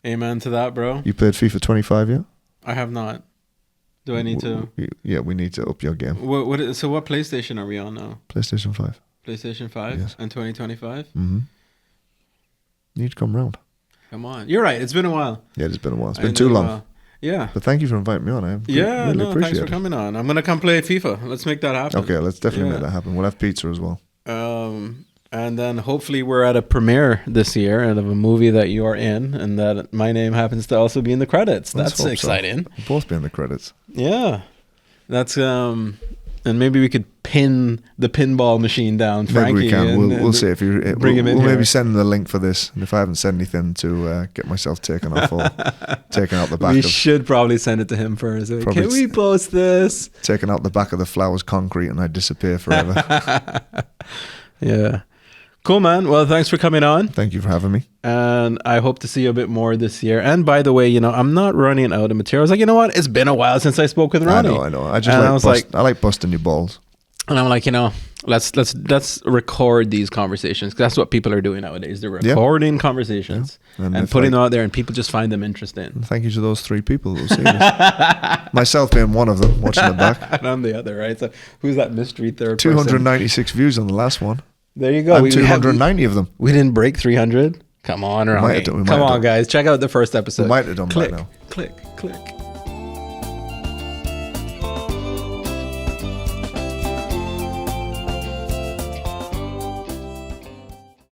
Amen to that, bro. You played FIFA 25 yet? I have not. Do I need to? Yeah, we need to up your game. So what PlayStation are we on now? PlayStation 5. PlayStation 5 Yes. and 2025? You need to come round. Come on. You're right. It's been a while. Yeah, it's been a while. It's been too long. Yeah. But thank you for inviting me on. I really appreciate thanks for it. coming on. I'm going to come play FIFA. Let's make that happen. Okay, let's definitely make that happen. We'll have pizza as well. And then hopefully we're at a premiere this year of a movie that you are in, and that my name happens to also be in the credits. Let's That's exciting. So. We'll both be in the credits. Yeah. That's And maybe we could pin the pinball machine down, Frankie. Maybe we can. And, We'll see if you bring him in. We'll here. maybe send the link for this, and if I haven't said anything, to get myself taken off or taken out the back. We of, should probably send it to him first. Like, Probably can we post this? Taken out the back of the Flowers concrete, and I disappear forever. Yeah. Cool, man. Well, thanks for coming on. Thank you for having me. And I hope to see you a bit more this year. And by the way, I'm not running out of material. I was like, you know what? It's been a while since I spoke with Ronnie. I know. I like busting your balls. And I'm like, let's record these conversations, because that's what people are doing nowadays. They're recording conversations and putting them out there, and people just find them interesting. Thank you to those 3 people who will see this. Myself being one of them, watching it back. And I'm the other, right? So who's that mystery third 296 views on the last one. There you go. And 290 of them. We didn't break 300. Come on, Ronnie. Come on, guys. Check out the first episode. We might have done click, that now. Click.